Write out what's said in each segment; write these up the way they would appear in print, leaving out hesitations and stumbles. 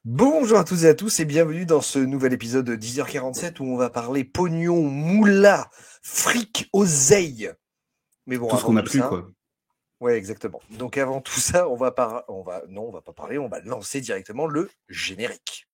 Bonjour à toutes et à tous et bienvenue dans ce nouvel épisode de 10h47 où on va parler pognon, moula, fric, oseille. Mais bon, Tout ce avant qu'on n'a tout plus, ça, quoi. ouais, exactement. Donc avant tout ça, on va pas parler, on va lancer directement le générique.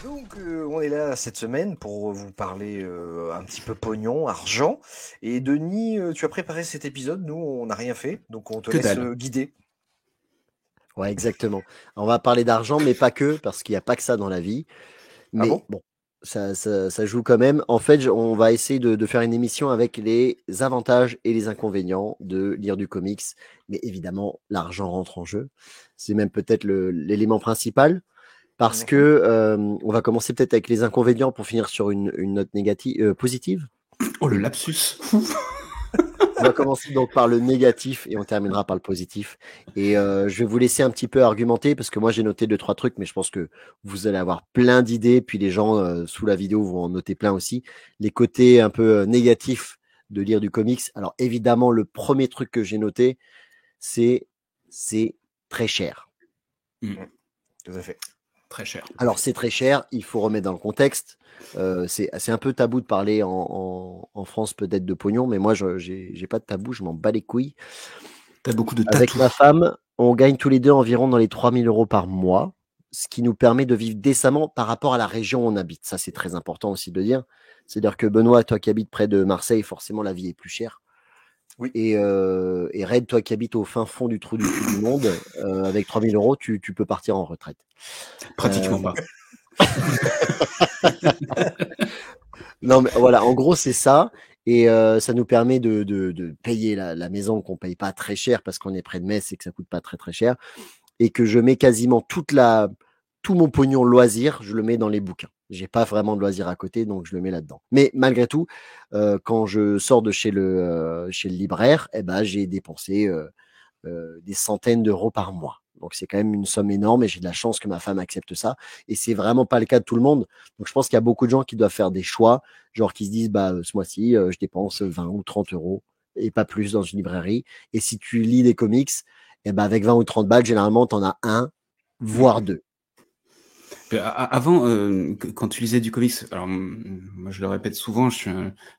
Donc on est là cette semaine pour vous parler un petit peu pognon, argent. Et Denis, tu as préparé cet épisode, nous on n'a rien fait, donc on te Que laisse dalle. guider. Ouais, exactement. On va parler d'argent, mais pas que, parce qu'il n'y a pas que ça dans la vie. Ah Mais bon? bon, ça joue quand même. En fait, on va essayer de faire une émission avec les avantages et les inconvénients de lire du comics. Mais évidemment, l'argent rentre en jeu. C'est même peut-être l'élément principal. Parce que Mhm. on va commencer peut-être avec les inconvénients pour finir sur une note négative, positive. Oh, le Et lapsus. on va commencer donc par le négatif et on terminera par le positif. Et je vais vous laisser un petit peu argumenter parce que moi j'ai noté 2-3 trucs, mais je pense que vous allez avoir plein d'idées. Puis les gens sous la vidéo vont en noter plein aussi. Les côtés un peu négatifs de lire du comics. Alors évidemment, le premier truc que j'ai noté, c'est très cher. Tout à fait. Très cher. Alors c'est très cher, il faut remettre dans le contexte. C'est un peu tabou de parler en France peut-être de pognon, mais moi j'ai pas de tabou, je m'en bats les couilles. T'as beaucoup de Avec tatous. ma femme, on gagne tous les deux environ dans les 3 000 euros par mois, ce qui nous permet de vivre décemment par rapport à la région où on habite. Ça, c'est très important aussi de le dire. C'est-à-dire que Benoît, toi qui habites près de Marseille, forcément la vie est plus chère. Oui. Et Red, toi qui habites au fin fond du trou du cul du monde, avec 3 000 euros, tu peux partir en retraite. Pratiquement Euh, pas. Non, mais voilà, en gros, c'est ça. Et ça nous permet de payer la maison qu'on paye pas très cher parce qu'on est près de Metz et que ça coûte pas très très cher. Et que je mets quasiment tout mon pognon loisir, je le mets dans les bouquins. J'ai pas vraiment de loisir à côté, donc je le mets là-dedans. Mais malgré tout, quand je sors de chez le libraire, eh ben, j'ai dépensé des centaines d'euros par mois. Donc c'est quand même une somme énorme et j'ai de la chance que ma femme accepte ça. Et c'est vraiment pas le cas de tout le monde. Donc je pense qu'il y a beaucoup de gens qui doivent faire des choix, genre qui se disent bah ce mois-ci je dépense 20 ou 30 euros et pas plus dans une librairie. Et si tu lis des comics, et ben avec 20 ou 30 balles, généralement t'en as un, voire deux. Avant, quand tu lisais du comics, alors moi je le répète souvent, je suis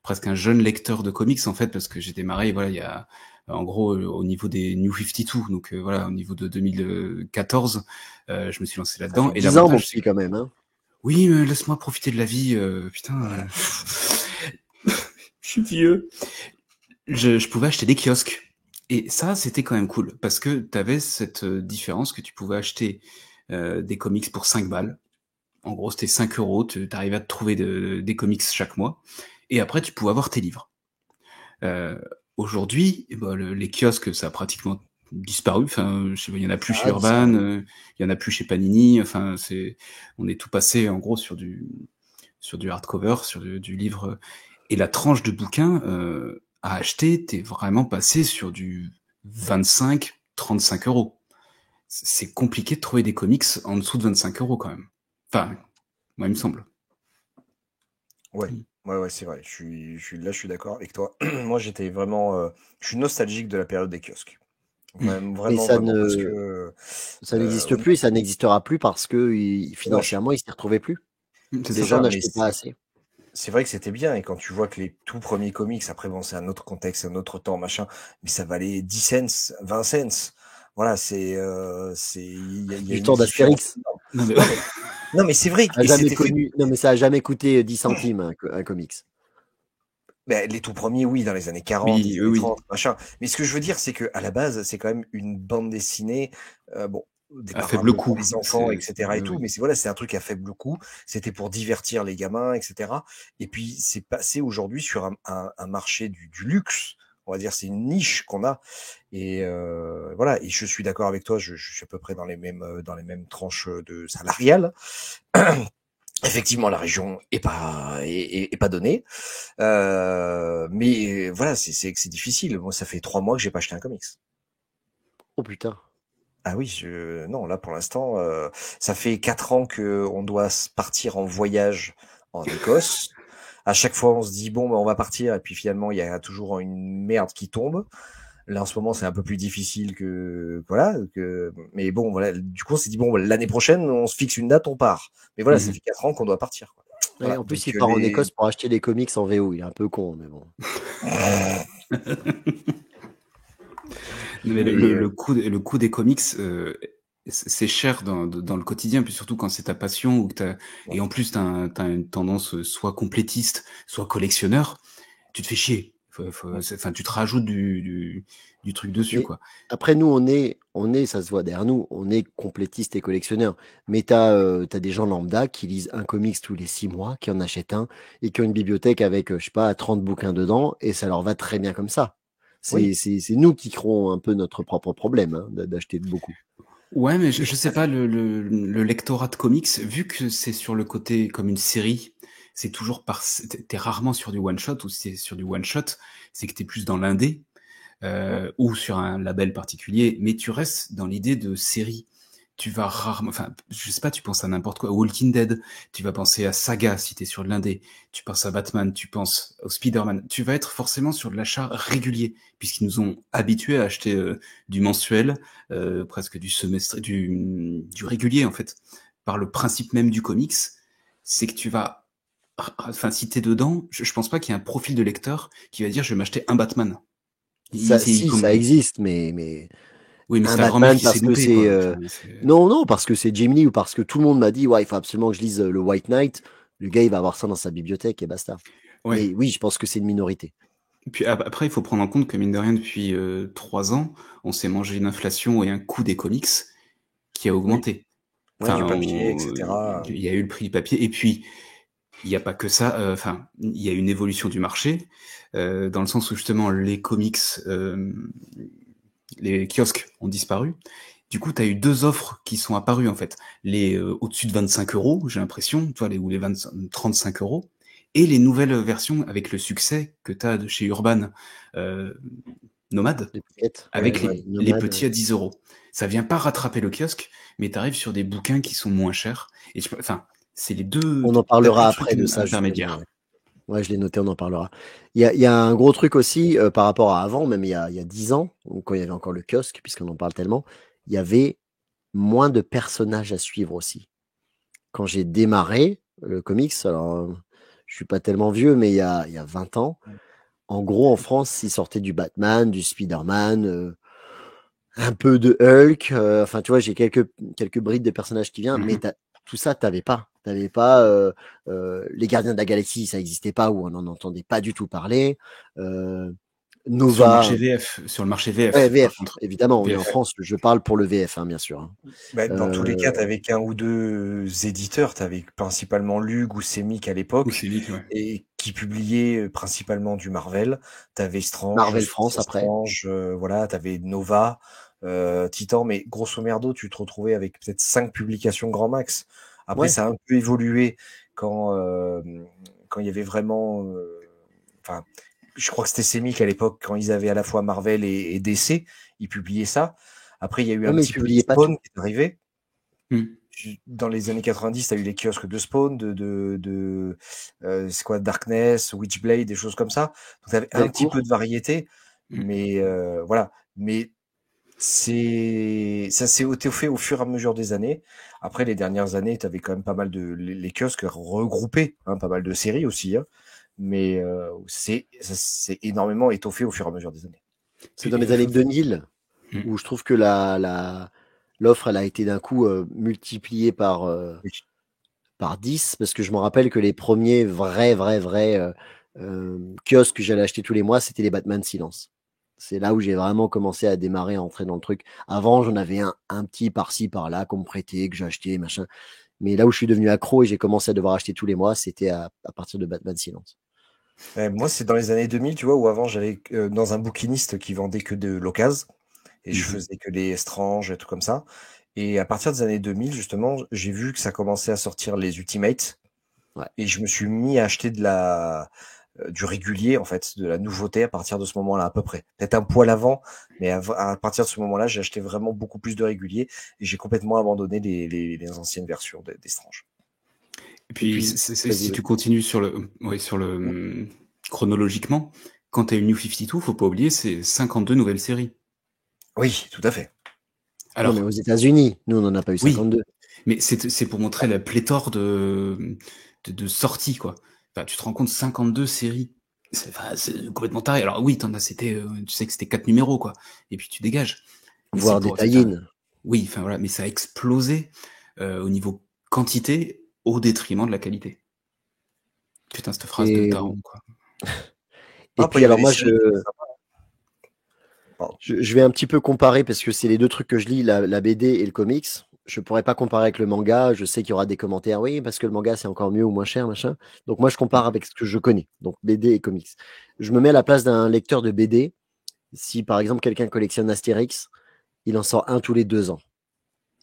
presque un jeune lecteur de comics en fait, parce que j'ai démarré, voilà, il y a en gros au niveau des New 52, donc voilà, au niveau de 2014, je me suis lancé Ça fait là-dedans. Et 10 ans mon l'avantage, c'est petit que quand même. Hein. oui, mais laisse-moi profiter de la vie, putain, je suis vieux. Je pouvais acheter des kiosques. Et ça, c'était quand même cool, parce que tu avais cette différence que tu pouvais acheter des comics pour 5 balles. En gros, c'était 5 euros, tu arrivais à te trouver des comics chaque mois. Et après, tu pouvais avoir tes livres. Euh, Aujourd'hui, eh ben, les kiosques, ça a pratiquement disparu. Enfin, je sais pas, il y en a plus Ça chez a Urban, disparu. il y en a plus chez Panini. Enfin, on est tout passé en gros sur du hardcover, sur du livre. Et la tranche de bouquin à acheter, t'es vraiment passé sur du 25-35 euros. C'est compliqué de trouver des comics en dessous de 25 euros quand même. Enfin, moi, il me semble. Ouais, ouais, c'est vrai. Je suis d'accord avec toi. Moi, j'étais vraiment, je suis nostalgique de la période des kiosques. Vraiment, Mais vraiment, vraiment, parce que ça n'existe on- plus et ça n'existera plus parce que dommage. financièrement, ils s'y retrouvaient plus. C'est C'est Les ça. gens ça, mais n'achetaient pas assez. c'est vrai que c'était bien. Et quand tu vois que les tout premiers comics, après, bon, c'est un autre contexte, un autre temps, machin, mais ça valait 10 cents, 20 cents. Voilà, il y a Du une temps différence d'Astérix. énorme. Non, mais... Non, mais, non, mais c'est vrai, A et jamais c'était fait. connu non, mais ça a jamais coûté 10 centimes un comics. Ben, les tout premiers, oui, dans les années 40, les oui, oui, années oui. 30, machin. Mais ce que je veux dire, c'est que à la base, c'est quand même une bande dessinée, bon, au À départ un faible peu pour coût. les enfants, etc. et Oui, tout, oui. mais voilà, c'est un truc à faible coût. C'était pour divertir les gamins, etc. Et puis c'est passé aujourd'hui sur un marché du luxe. On va dire, c'est une niche qu'on a. Et voilà. Et je suis d'accord avec toi. Je suis à peu près dans les mêmes tranches de salariales. Effectivement, la région est pas donnée. Mais voilà, c'est difficile. Moi, ça fait 3 mois que j'ai pas acheté un comics. Oh putain. Ah oui, non, là pour l'instant, ça fait 4 ans que on doit partir en voyage en Écosse. À chaque fois, on se dit bon, bah, on va partir, et puis finalement, il y a toujours une merde qui tombe. Là, en ce moment, c'est un peu plus difficile voilà, mais bon, voilà. Du coup, on s'est dit bon, l'année prochaine, on se fixe une date, on part. Mais voilà, ça fait 4 ans qu'on doit partir, quoi. Ouais, Voilà. en plus, Donc il part en Écosse pour acheter les comics en VO. Il est un peu con, mais bon. Mais Mais, le coût des comics, c'est cher dans le quotidien, puis surtout quand c'est ta passion ou que et en plus t'as une tendance soit complétiste, soit collectionneur, tu te fais chier. Enfin, tu te rajoutes du truc dessus, Mais quoi. après, nous, on est, ça se voit derrière nous, on est complétiste et collectionneur. Mais t'as des gens lambda qui lisent un comics tous les 6 mois, qui en achètent un, et qui ont une bibliothèque avec, je sais pas, 30 bouquins dedans, et ça leur va très bien comme ça. oui. C'est nous qui créons un peu notre propre problème, hein, d'acheter beaucoup. Ouais, mais je sais pas, le lectorat de comics, vu que c'est sur le côté comme une série, c'est toujours t'es rarement sur du one shot, ou si t'es sur du one shot, c'est que t'es plus dans l'indé, ou sur un label particulier, mais tu restes dans l'idée de série. Tu vas rarement, enfin, je sais pas, tu penses à n'importe quoi, Walking Dead, tu vas penser à Saga si t'es sur de l'indé, tu penses à Batman, tu penses au Spider-Man, tu vas être forcément sur de l'achat régulier, puisqu'ils nous ont habitués à acheter du mensuel, presque du semestre, du régulier en fait. Par le principe même du comics, c'est que tu vas, enfin, si t'es dedans, je pense pas qu'il y ait un profil de lecteur qui va dire je vais m'acheter un Batman. Si, ça existe, mais Oui, mais c'est un ta grand-mère Batman qui s'est parce que loupée, c'est quoi. Enfin, non, non, parce que c'est Jim Lee ou parce que tout le monde m'a dit ouais, il faut absolument que je lise le White Knight. Le gars, il va avoir ça dans sa bibliothèque et basta. Ouais. Mais oui, je pense que c'est une minorité. Et puis après, il faut prendre en compte que mine de rien, depuis 3 ans, on s'est mangé une inflation et un coût des comics qui a Oui. augmenté. Ouais, du Enfin, papier, etc. il y a eu le prix du papier. Et puis, il n'y a pas que ça. Enfin, il y a une évolution du marché, dans le sens où justement les comics, les kiosques ont disparu. Du coup, tu as eu 2 offres qui sont apparues en fait. Les au-dessus de 25 euros, j'ai l'impression, toi, ou les 35 euros, et les nouvelles versions avec le succès que tu as de chez Urban Nomade, Les piquettes, avec ouais, les Nomade, petits à 10 euros. Ça vient pas rattraper le kiosque, mais tu arrives sur des bouquins qui sont moins chers. Et enfin, c'est les deux. On en T'as parlera deux après trucs de ça justement. intermédiaires. Ouais, ouais, je l'ai noté, on en parlera. Il y a un gros truc aussi par rapport à avant, même il y a 10 ans, quand il y avait encore le kiosque, puisqu'on en parle tellement, il y avait moins de personnages à suivre aussi. Quand j'ai démarré le comics, alors je suis pas tellement vieux, mais il y a 20 ans, en gros en France, il sortait du Batman, du Spider-Man, un peu de Hulk, enfin tu vois, j'ai quelques brides de personnages qui viennent, mais tout ça, t'avais pas. T'avais pas les Gardiens de la Galaxie, ça existait pas, ou on n'en entendait pas du tout parler. Sur le Nova, marché VF, ouais, par VF, contre. évidemment, oui, en VF. France, je parle pour le VF, hein, bien sûr. Hein. Bah, dans tous les cas, tu avais qu'un ou deux éditeurs. Tu avais principalement Lug ou Semic à Ou l'époque, c'est vite, ouais. et qui publiaient principalement du Marvel. Tu avais Strange, Marvel France Spécial après. Strange, voilà, tu avais Nova, Titan, mais grosso merdo, tu te retrouvais avec peut-être 5 publications grand max. Après, Ouais. ça a un peu évolué quand il y avait vraiment. Enfin, je crois que c'était Semic à l'époque, quand ils avaient à la fois Marvel et DC, ils publiaient ça. Après, il y a eu Ouais, un mais ils petit peu de publiaient pas tout. Spawn qui est arrivé. Hmm. Dans les années 90, tu as eu les kiosques de Spawn, c'est quoi, Darkness, Witchblade, des choses comme ça. Donc, tu avais un petit peu Delcourt. de variété, Hmm. mais voilà. Mais ça s'est étoffé au fur et à mesure des années. Après, les dernières années, tu avais quand même pas mal les kiosques regroupés, hein, pas mal de séries aussi, hein, mais ça s'est énormément étoffé au fur et à mesure des années. C'est Puis, dans les années 2000 hmm. où je trouve que l'offre, elle a été d'un coup multipliée Oui. par 10, parce que je me rappelle que les premiers vrais kiosques que j'allais acheter tous les mois, c'était les Batman Silence. C'est là où j'ai vraiment commencé à démarrer, à entrer dans le truc. Avant, j'en avais un petit par-ci, par-là, qu'on me prêtait, que j'achetais, machin. Mais là où je suis devenu accro et j'ai commencé à devoir acheter tous les mois, c'était à partir de Batman Silence. Moi, c'est dans les années 2000, tu vois, où avant, j'allais dans un bouquiniste qui vendait que de l'occasion, et je faisais que les Strange et tout comme ça. Et à partir des années 2000, justement, j'ai vu que ça commençait à sortir les Ultimates, Ouais. et je me suis mis à acheter du régulier, en fait, de la nouveauté à partir de ce moment-là, à peu près. Peut-être un poil avant, mais à partir de ce moment-là, j'ai acheté vraiment beaucoup plus de régulier et j'ai complètement abandonné les anciennes versions des Strange. Et puis, si tu continues sur le, chronologiquement, quand tu as une New 52, faut pas oublier, c'est 52 nouvelles séries. Oui, tout à fait. Alors, non, mais aux États-Unis, nous, on n'en a pas eu 52. Oui, mais c'est pour montrer la pléthore de sorties, quoi. Enfin, tu te rends compte, 52 séries. C'est complètement taré. Alors oui, tu sais que c'était 4 numéros, quoi. Et puis tu dégages. Voire des tie-in. Oui, enfin voilà, mais ça a explosé au niveau quantité au détriment de la qualité. Putain, cette phrase de daron, quoi. Et puis alors moi, je vais un petit peu comparer parce que c'est les deux trucs que je lis, la BD et le comics. Je pourrais pas comparer avec le manga. Je sais qu'il y aura des commentaires. Oui, parce que le manga, c'est encore mieux ou moins cher, machin. Donc moi, je compare avec ce que je connais. Donc BD et comics. Je me mets à la place d'un lecteur de BD. Si par exemple quelqu'un collectionne Astérix, il en sort un tous les 2 ans.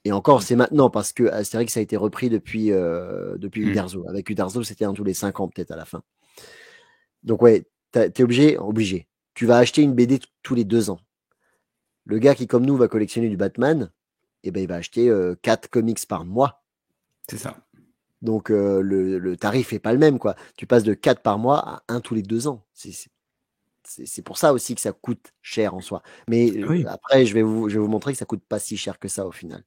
Et encore, c'est maintenant parce que Astérix a été repris depuis Uderzo. Avec Uderzo, c'était un tous les 5 ans peut-être à la fin. Donc ouais, t'es obligé. Tu vas acheter une BD tous les 2 ans. Le gars qui, comme nous, va collectionner du Batman, eh ben, il va acheter 4 comics par mois. C'est ça. Donc le tarif est pas le même, quoi. Tu passes de 4 par mois à 1 tous les 2 ans. C'est pour ça aussi que ça coûte cher en soi. Mais après, je vais vous montrer que ça coûte pas si cher que ça au final.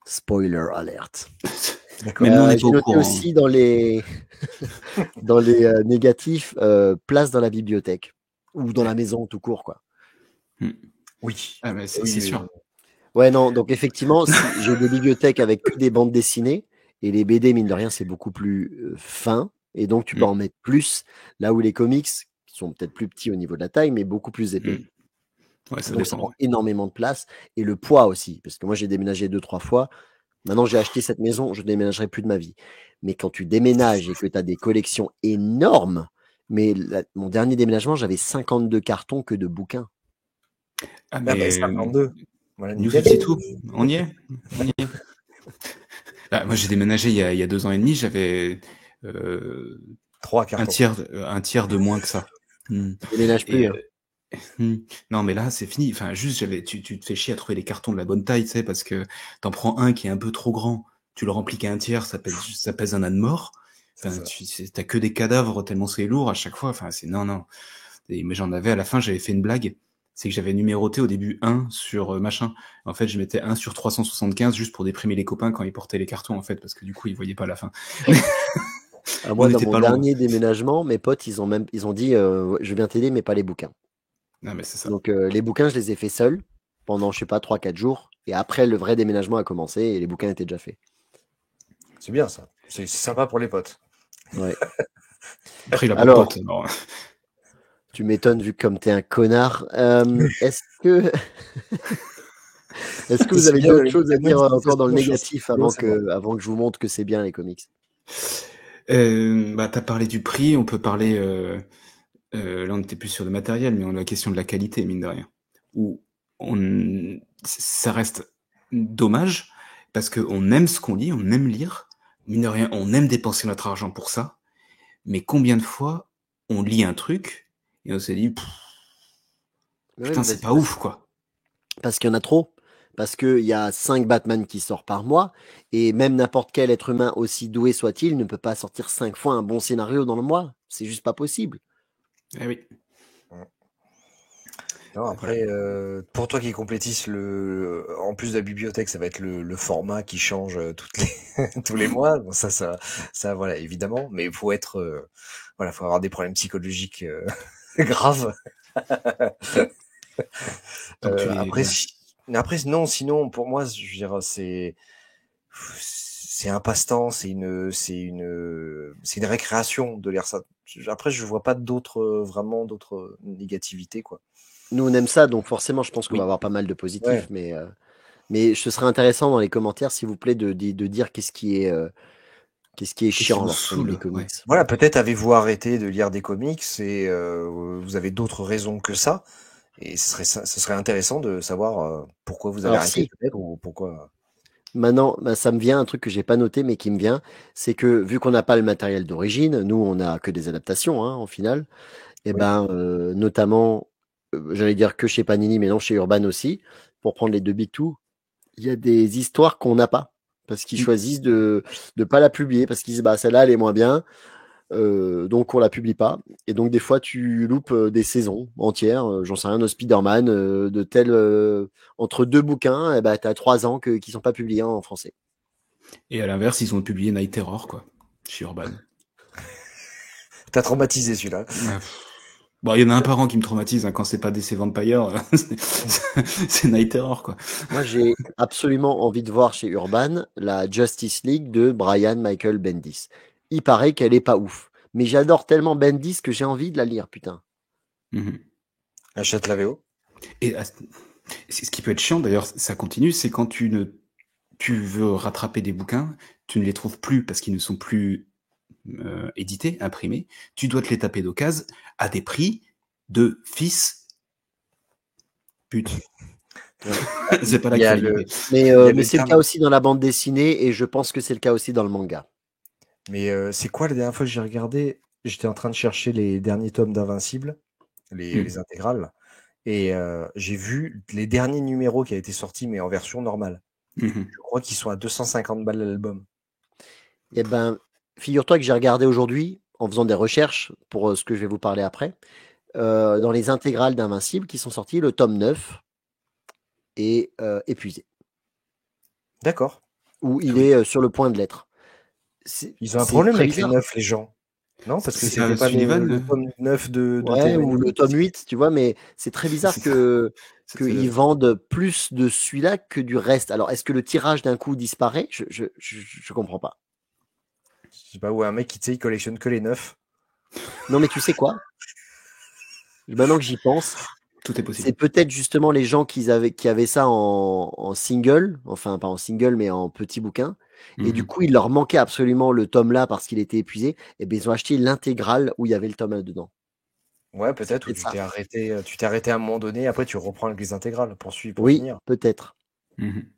Spoiler alert. Même nous, on est j'ai noté aussi dans les négatifs, place dans la bibliothèque ou dans la maison tout court, quoi. Oui. Ah, mais c'est sûr. Ouais, non, donc effectivement, si j'ai des bibliothèques avec que des bandes dessinées, et les BD, mine de rien, c'est beaucoup plus fin, et donc tu peux en mettre plus, là où les comics, qui sont peut-être plus petits au niveau de la taille, mais beaucoup plus épais. Ouais, ça donc ça prend énormément de place, et le poids aussi, parce que moi j'ai déménagé 2-3 fois, maintenant j'ai acheté cette maison, je ne déménagerai plus de ma vie. Mais quand tu déménages et que tu as des collections énormes, mais mon dernier déménagement, j'avais 52 cartons que de bouquins. Ah, mais 52. Voilà, New 52, on y est. Là, moi, j'ai déménagé il y a 2 ans et demi, j'avais 3 cartons. Un tiers de moins que ça. Tu déménages plus. Non, mais là, c'est fini. Enfin, juste, tu te fais chier à trouver les cartons de la bonne taille, tu sais, parce que t'en prends un qui est un peu trop grand, tu le remplis qu'à un tiers, ça pèse un âne mort. Enfin, t'as que des cadavres tellement c'est lourd à chaque fois. Enfin, non. Mais j'en avais, à la fin, j'avais fait une blague. C'est que j'avais numéroté au début 1 sur machin. En fait, je mettais 1 sur 375 juste pour déprimer les copains quand ils portaient les cartons, en fait, parce que du coup, ils voyaient pas la fin. Moi, dans mon dernier déménagement, mes potes, ils ont dit je viens t'aider, mais pas les bouquins. Non, mais c'est ça. Donc, les bouquins, je les ai faits seuls pendant, je sais pas, 3-4 jours. Et après, le vrai déménagement a commencé et les bouquins étaient déjà faits. C'est bien ça. C'est sympa pour les potes. Ouais. Après, il a pas de potes. Alors... Tu m'étonnes vu que comme t'es un connard. Est-ce que vous avez d'autres choses à dire encore dans le négatif avant que je vous montre que c'est bien les comics? T'as parlé du prix, on peut parler... là, on n'était plus sur le matériel, mais on a la question de la qualité, mine de rien. Où ça reste dommage, parce qu'on aime ce qu'on lit, on aime lire, mine de rien, on aime dépenser notre argent pour ça, mais combien de fois on lit un truc, et on s'est dit, putain, c'est pas ouf, quoi. Parce qu'il y en a trop. Parce qu'il y a 5 Batman qui sortent par mois, et même n'importe quel être humain, aussi doué soit-il, ne peut pas sortir 5 fois un bon scénario dans le mois. C'est juste pas possible. Eh oui. Non, après, pour toi qui est complétiste, en plus de la bibliothèque, ça va être le format qui change tous les mois. Bon, ça, voilà, évidemment. Mais il faut faut avoir des problèmes psychologiques graves. Après, non, sinon, pour moi, je veux dire, c'est un passe-temps, c'est une récréation de lire ça. Après, je vois pas vraiment d'autres négativités, quoi. Nous, on aime ça, donc forcément, je pense qu'on va avoir pas mal de positifs. Ouais. Mais ce serait intéressant dans les commentaires, s'il vous plaît, de dire qu'est-ce qui est chiant lorsqu'on lit des comics. Ouais. Voilà, peut-être avez-vous arrêté de lire des comics et vous avez d'autres raisons que ça. Et ce serait intéressant de savoir pourquoi vous avez arrêté peut-être ou pourquoi. Maintenant, bah, ça me vient un truc que j'ai pas noté, mais qui me vient, c'est que vu qu'on n'a pas le matériel d'origine, nous, on n'a que des adaptations, hein, au final. Et Oui. ben, notamment, j'allais dire que chez Panini, mais non, chez Urban aussi, pour prendre les deux Big Two, il y a des histoires qu'on n'a pas. Parce qu'ils Mm. choisissent de ne pas la publier, parce qu'ils disent, bah, celle-là, elle est moins bien, donc on la publie pas. Et donc, des fois, tu loupes des saisons entières, j'en sais rien, de Spider-Man, de tel, entre deux bouquins, et ben, tu as 3 ans qui sont pas publiés en français. Et à l'inverse, ils ont publié Night Terror, quoi, chez Urban. T'as traumatisé celui-là. Ouais. Bon, il y en a un par an qui me traumatise, hein, quand c'est pas DC Vampire, c'est Night Terror, quoi. Moi, j'ai absolument envie de voir chez Urban la Justice League de Brian Michael Bendis. Il paraît qu'elle est pas ouf. Mais j'adore tellement Bendis que j'ai envie de la lire, putain. Mhm. Achète la VO. Et ce qui peut être chiant, d'ailleurs, ça continue, c'est quand tu veux rattraper des bouquins, tu ne les trouves plus parce qu'ils ne sont plus édités, imprimés, tu dois te les taper d'occasion à des prix de fils pute. Ouais. C'est pas là Il y qu'il a fallait y le, aller. Mais, il y a mais le c'est le cas terme. aussi dans la bande dessinée et je pense que c'est le cas aussi dans le manga. Mais c'est quoi la dernière fois que j'ai regardé? J'étais en train de chercher les derniers tomes d'Invincible, les intégrales, et j'ai vu les derniers numéros qui a été sortis, mais en version normale. Mhm. Je crois qu'ils sont à 250 balles l'album. Eh ben, figure-toi que j'ai regardé aujourd'hui, en faisant des recherches pour ce que je vais vous parler après, dans les intégrales d'Invincible qui sont sorties, le tome 9 est épuisé, D'accord. ou Ah il oui. est sur le point de l'être. Ils ont un C'est problème très avec les bizarre. neufs, les gens. Non, parce que C'est c'était pas Sullivan le tome 9 de Ouais, ou Terry. le tome 8, tu vois, mais c'est très bizarre C'est ça. qu'ils vendent plus de celui-là que du reste. Alors, est-ce que le tirage d'un coup disparaît? Je comprends pas. Je sais pas, où un mec qui, tu sais, il collectionne que les neufs. Non, mais tu sais quoi? Maintenant que j'y pense, Tout est c'est possible. peut-être justement les gens qui avaient ça en single, enfin pas en single, mais en petit bouquin. Et du Mhm. coup, il leur manquait absolument le tome là parce qu'il était épuisé. Et bien, ils ont acheté l'intégrale où il y avait le tome 1 dedans. Ouais, C'est peut-être, ou peut-être ça. tu t'es arrêté à un moment donné, après tu reprends avec les intégrales pour suivre, pour Oui, finir. peut-être. Mhm.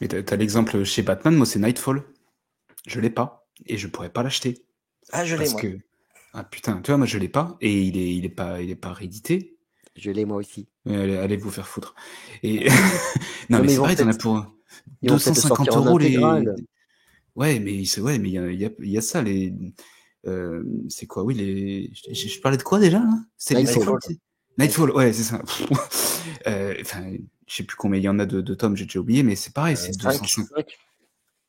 Mais t'as l'exemple chez Batman, moi c'est Nightfall. Je l'ai pas et je pourrais pas l'acheter Ah, je l'ai, parce moi. que ah putain, tu vois moi je l'ai pas et il est pas réédité. Je l'ai moi aussi. Allez vous faire foutre. Et non Non, mais mais c'est pareil, t'en as pour ils vont peut-être le 250 sortir en euros les. intégrale. Ouais mais il y a ça les. C'est quoi oui les. Je parlais de quoi déjà là c'est quoi Nightfall. le titre Nightfall, ouais c'est ça. Enfin je sais plus combien il y en a de tomes, j'ai déjà oublié, mais c'est pareil, c'est 5. 250.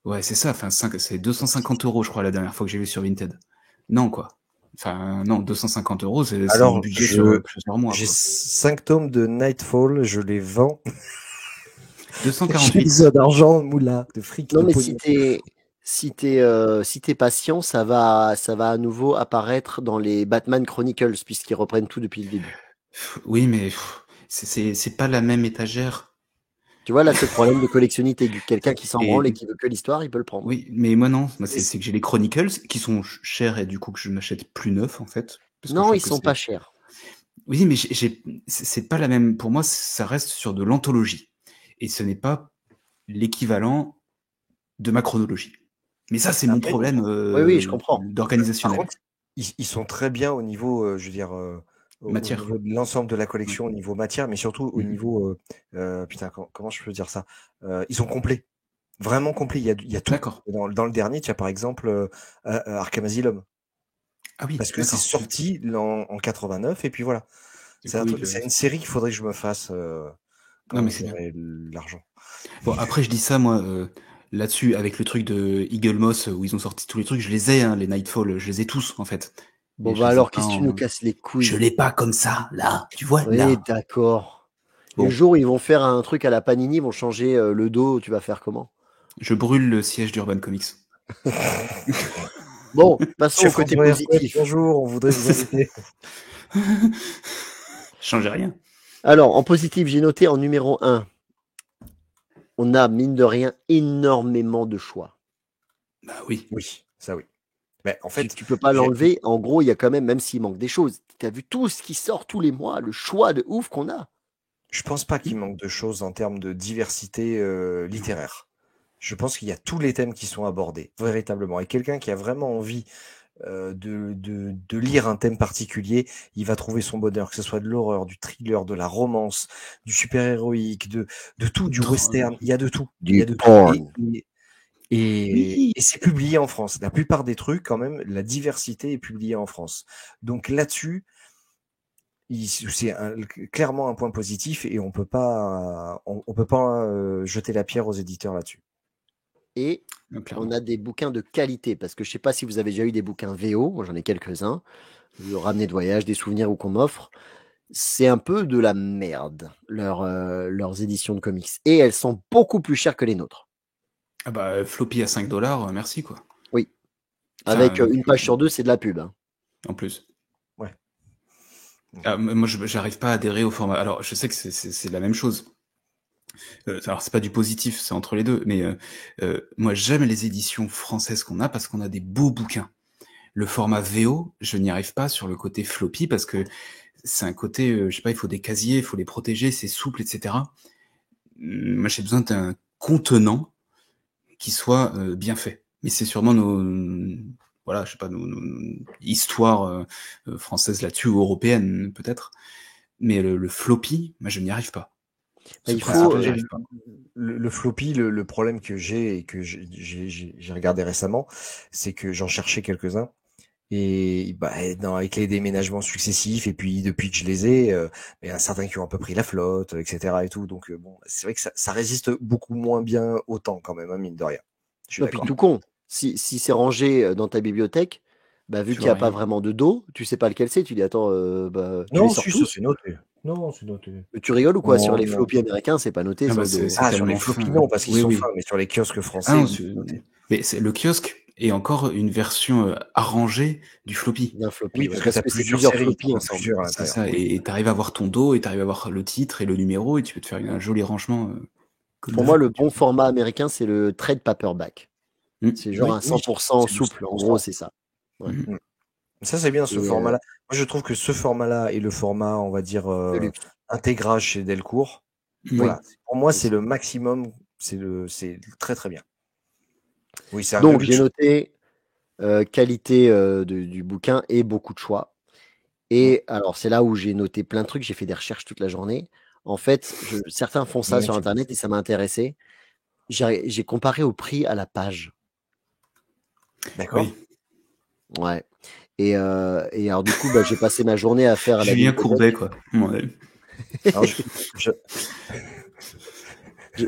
Ouais, c'est ça, enfin, c'est 250 euros, je crois, la dernière fois que j'ai vu sur Vinted. Non, quoi. Enfin, non, 250 euros, c'est mon Alors, budget sur plusieurs mois, j'ai quoi. 5 tomes de Nightfall, je les vends. J'ai 248. besoin d'argent, moula, de fric, Non, de mais si pognon. t'es patient, ça va à nouveau apparaître dans les Batman Chronicles, puisqu'ils reprennent tout depuis le début. Oui, mais c'est pas la même étagère. Tu vois, là, c'est le problème de collectionnité. Quelqu'un qui s'en branle et Et qui veut que l'histoire, il peut le prendre. oui, mais moi non, moi, Mais c'est que j'ai les Chronicles qui sont chers et du coup que je n'achète plus neuf, en fait. Parce que je Non, trouve ils que sont pas c'est. chers. Oui, mais c'est pas la même. Pour moi, ça reste sur de l'anthologie. Et ce n'est pas l'équivalent de ma chronologie. Mais ça, c'est mon après, problème Oui, je comprends. par d'organisationnel. contre, ils sont très bien au niveau, je veux dire, au Matière. niveau de l'ensemble de la Ouais. collection, au niveau matière, mais surtout au Mhm. niveau, putain, comment je peux dire ça? Ils sont complets, vraiment complets. Il y a tout. D'accord. Dans le dernier, tu as par exemple Arkham Asylum, Ah oui, parce que c'est d'accord. sorti en 89, et puis voilà. Du coup, oui, C'est une série qu'il faudrait que je me fasse non, quand mais c'est bien. j'aurai l'argent. Bon, après, je dis ça, moi, là-dessus, avec le truc de Eagle Moss, où ils ont sorti tous les trucs, je les ai, hein, les Nightfall, je les ai tous, en fait. Bon, Mais je bah les ai alors, pas qu'est-ce que tu nous en. casses les Je couilles? l'ai pas comme ça, là. Tu vois, Oui, là. d'accord. Et le Bon, jour où ils vont faire un truc à la Panini, ils vont changer le dos, tu vas faire comment? je brûle le siège d'Urban Comics. Bon, passons au Chef côté André Hercouet, positif. bonjour, on voudrait vous inviter. Change rien. Alors, en positif, j'ai noté en numéro 1, on a, mine de rien, énormément de choix. Bah oui. Oui, ça oui. Mais en Tu, fait, tu peux pas j'ai l'enlever. En gros, il y a quand même si manque des choses, tu as vu tout ce qui sort tous les mois, le choix de ouf qu'on a. je pense pas qu'il manque de choses en termes de diversité littéraire. Je pense qu'il y a tous les thèmes qui sont abordés, véritablement. Et quelqu'un qui a vraiment envie de lire un thème particulier, il va trouver son bonheur, que ce soit de l'horreur, du thriller, de la romance, du super-héroïque, de tout, du western, il y a de tout. Il y a Du de tout. porn. Et c'est publié en France. La plupart des trucs, quand même, la diversité est publiée en France. Donc là-dessus, c'est clairement un point positif et on peut pas jeter la pierre aux éditeurs là-dessus. Et Clairement. on a des bouquins de qualité, parce que je sais pas si vous avez déjà eu des bouquins VO, moi j'en ai quelques-uns, ramener de voyage, des souvenirs ou qu'on m'offre. C'est un peu de la merde, leurs éditions de comics. Et elles sont beaucoup plus chères que les nôtres. Ah bah, floppy à 5 $, merci quoi. Oui. Enfin, Avec une page sur deux, c'est de la pub. Hein. En plus. Ouais. Ah, moi, j'arrive pas à adhérer au format. Alors, je sais que c'est la même chose. Alors, c'est pas du positif, c'est entre les deux. Mais moi, j'aime les éditions françaises qu'on a parce qu'on a des beaux bouquins. Le format VO, je n'y arrive pas sur le côté floppy parce que c'est un côté, je sais pas, il faut des casiers, il faut les protéger, c'est souple, etc. Moi, j'ai besoin d'un contenant qui soit bien fait. Mais c'est sûrement voilà, je sais pas, nos histoires françaises là-dessus, ou européennes peut-être. Mais le floppy, moi, je n'y arrive pas. Il faut j'y arrive pas. Le floppy, le problème que j'ai et que j'ai regardé récemment, c'est que j'en cherchais quelques-uns. Et bah, avec les déménagements successifs, et puis depuis que je les ai, il y en a certains qui ont un peu pris la flotte, etc. et tout. Donc bon, c'est vrai que ça résiste beaucoup moins bien au temps quand même, hein, mine de rien. Je suis Et puis d'accord. tout con, si c'est rangé dans ta bibliothèque, bah, vu Tu qu'il n'y vois a pas rien. vraiment de dos, tu sais pas lequel c'est, tu dis attends, tu les Non, sors si, ça tous? c'est noté. Non, c'est noté. Mais tu rigoles ou quoi? Sur Non, les non. floppies américains, c'est pas noté Ah sur bah, le dos. c'est Ah, sur les tellement floppies, fin. non, parce qu'ils Oui, sont oui. fins, mais sur les kiosques Ah français, non, oui, c'est noté. mais c'est le kiosque est encore une version arrangée du floppy. D'un floppy, Oui, ouais, parce que parce tu as que c'est plusieurs plusieurs séries, tu floppies en as ensemble. plusieurs à C'est l'intérieur. ça, Oui. et t'arrives à avoir ton dos, et t'arrives à avoir le titre et le numéro, et tu peux te faire un joli rangement comme Pour il moi, faut, le quoi, tu bon format américain, c'est le trade paperback. vois. C'est genre Oui. un Oui, 100% c'est du souple. En gros, 100%. c'est ça. Ouais. Mhm. Ça, c'est bien ce Et format-là. Moi, je trouve que ce format-là et le format, on va dire, le luxe. intégral chez Delcourt, Oui. voilà. Pour moi, C'est c'est ça. le maximum. C'est très, très bien. Oui, c'est le Donc, j'ai luxe. noté qualité du bouquin et beaucoup de choix. Mm. Et alors, c'est là où j'ai noté plein de trucs. J'ai fait des recherches toute la journée. En fait, certains font ça Ouais, sur tu Internet et ça m'a intéressé. J'ai comparé au prix à la page. D'accord. Oui. Ouais. Et alors, du coup, bah, j'ai passé ma journée à faire à la Julien Courbet, bibliothèque. quoi. Ouais. Alors, je-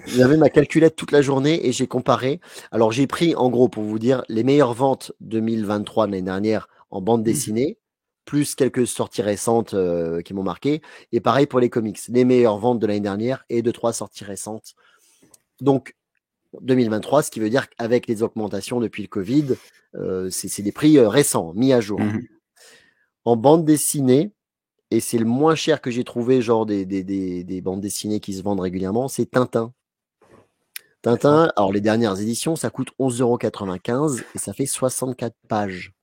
J'avais ma calculette toute la journée et j'ai comparé. Alors, j'ai pris, en gros, pour vous dire, les meilleures ventes 2023 de l'année dernière en bande dessinée, plus quelques sorties récentes qui m'ont marqué. Et pareil pour les comics, les meilleures ventes de l'année dernière et 2-3 sorties récentes. Donc, 2023, ce qui veut dire qu'avec les augmentations depuis le Covid, c'est des prix récents, mis à jour. Mhm. En bande dessinée, et c'est le moins cher que j'ai trouvé, genre des bandes dessinées qui se vendent régulièrement, c'est Tintin. D'accord. Tintin, alors les dernières éditions, ça coûte 11,95 € et ça fait 64 pages.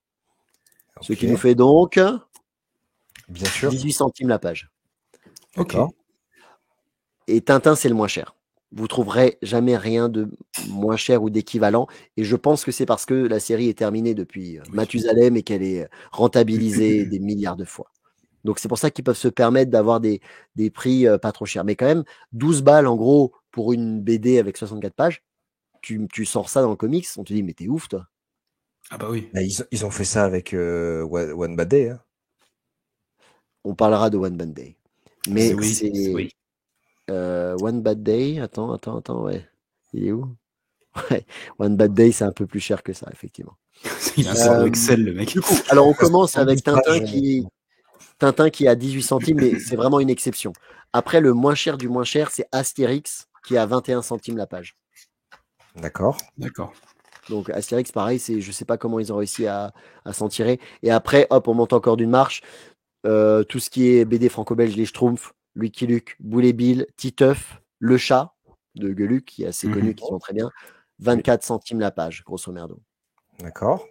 Ce qui nous Ok. fait donc Bien sûr. 18 centimes la page. Ok. D'accord. Et Tintin, c'est le moins cher. Vous trouverez jamais rien de moins cher ou d'équivalent. Et je pense que c'est parce que la série est terminée depuis Oui. Mathusalem et qu'elle est rentabilisée des milliards de fois. Donc c'est pour ça qu'ils peuvent se permettre d'avoir des prix pas trop chers. Mais quand même, 12 balles en gros pour une BD avec 64 pages, tu sors ça dans le comics, on te dit mais t'es ouf toi. Ah bah oui. Bah, ils ont fait ça avec One Bad Day. Hein. On parlera de One Bad Day. Mais Oui. c'est Oui. One Bad Day. Attends, ouais. Il est où? Ouais. One Bad Day, c'est un peu plus cher que ça, effectivement. Il a un tableau Excel, le mec. Du coup, alors on commence avec 70 pages, Tintin qui est à 18 centimes, mais c'est vraiment une exception. Après, le moins cher du moins cher, c'est Astérix qui est à 21 centimes la page. D'accord. D'accord. Donc Astérix, pareil, je ne sais pas comment ils ont réussi à s'en tirer. Et après, hop, on monte encore d'une marche. Tout ce qui est BD franco-belge, les Schtroumpfs, Lucky Luke, Boulet Bill, Titeuf, Le Chat de Gueuluc, qui est assez connu, qui sont très bien. 24 centimes la page, grosso merdo. D'accord.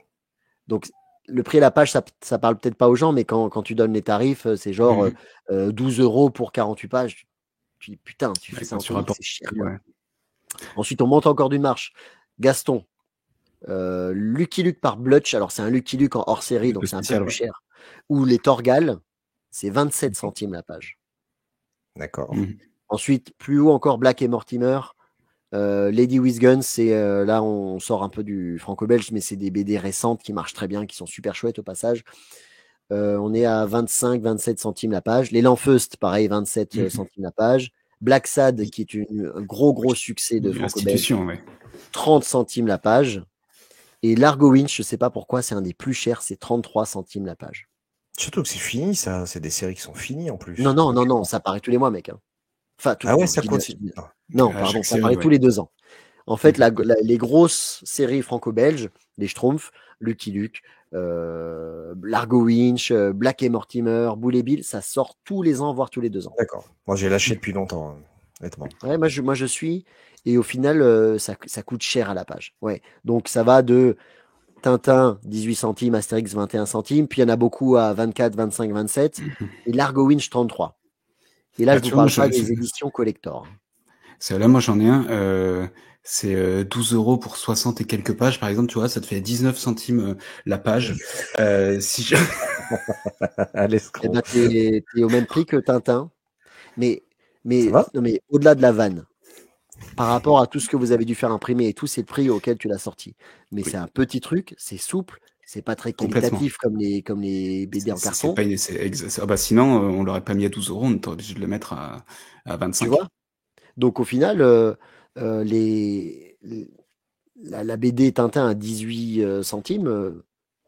Donc le prix à la page, ça parle peut-être pas aux gens, mais quand tu donnes les tarifs, c'est genre 12 € pour 48 pages. Tu dis, putain, tu fais ça Quand en tu comics, rapportes. c'est cher, quoi. Ouais. Ensuite, on monte encore d'une marche. Gaston, Lucky Luke par Blutch. Alors, c'est un Lucky Luke en hors série, donc c'est un peu plus cher. Ou les Torgal, c'est 27 centimes la page. D'accord. Ensuite, plus haut encore, Black et Mortimer. Lady with Guns, c'est là on sort un peu du franco-belge, mais c'est des BD récentes qui marchent très bien, qui sont super chouettes au passage. On est à 25-27 centimes la page. Les Lanfeust, pareil, 27 centimes la page. Black Sad, qui est un gros succès de franco-belge, 30 centimes la page. Et Largo Winch, je sais pas pourquoi, c'est un des plus chers, c'est 33 centimes la page. Surtout que c'est fini, ça. C'est des séries qui sont finies en plus. Non, ça paraît tous les mois, mec. Hein. Enfin, ça continue. Non, pardon, ça paraît tous les 2 ans. En fait, les grosses séries franco-belges, les Schtroumpfs, Lucky Luke, Largo Winch, Black et Mortimer, Bull et Bill, ça sort tous les ans, voire tous les 2 ans. D'accord. Moi, j'ai lâché depuis longtemps, honnêtement. Ouais, moi, je suis. Et au final, ça coûte cher à la page. Ouais. Donc, ça va de Tintin, 18 centimes, Astérix, 21 centimes. Puis, il y en a beaucoup à 24, 25, 27. Et Largo Winch, 33. Et là, je vous parle pas des éditions collector. Là, moi, j'en ai un. C'est 12 € pour 60 et quelques pages, par exemple, tu vois, ça te fait 19 centimes la page. Si je... Eh ben, t'es au même prix que Tintin. Mais au-delà de la vanne, par rapport à tout ce que vous avez dû faire imprimer et tout, c'est le prix auquel tu l'as sorti. Mais c'est un petit truc, c'est souple, c'est pas très qualitatif comme les BD en carton. Sinon, on l'aurait pas mis à 12 €, on était obligé de le mettre à 25. Tu vois ? Donc au final, la BD Tintin à 18 centimes,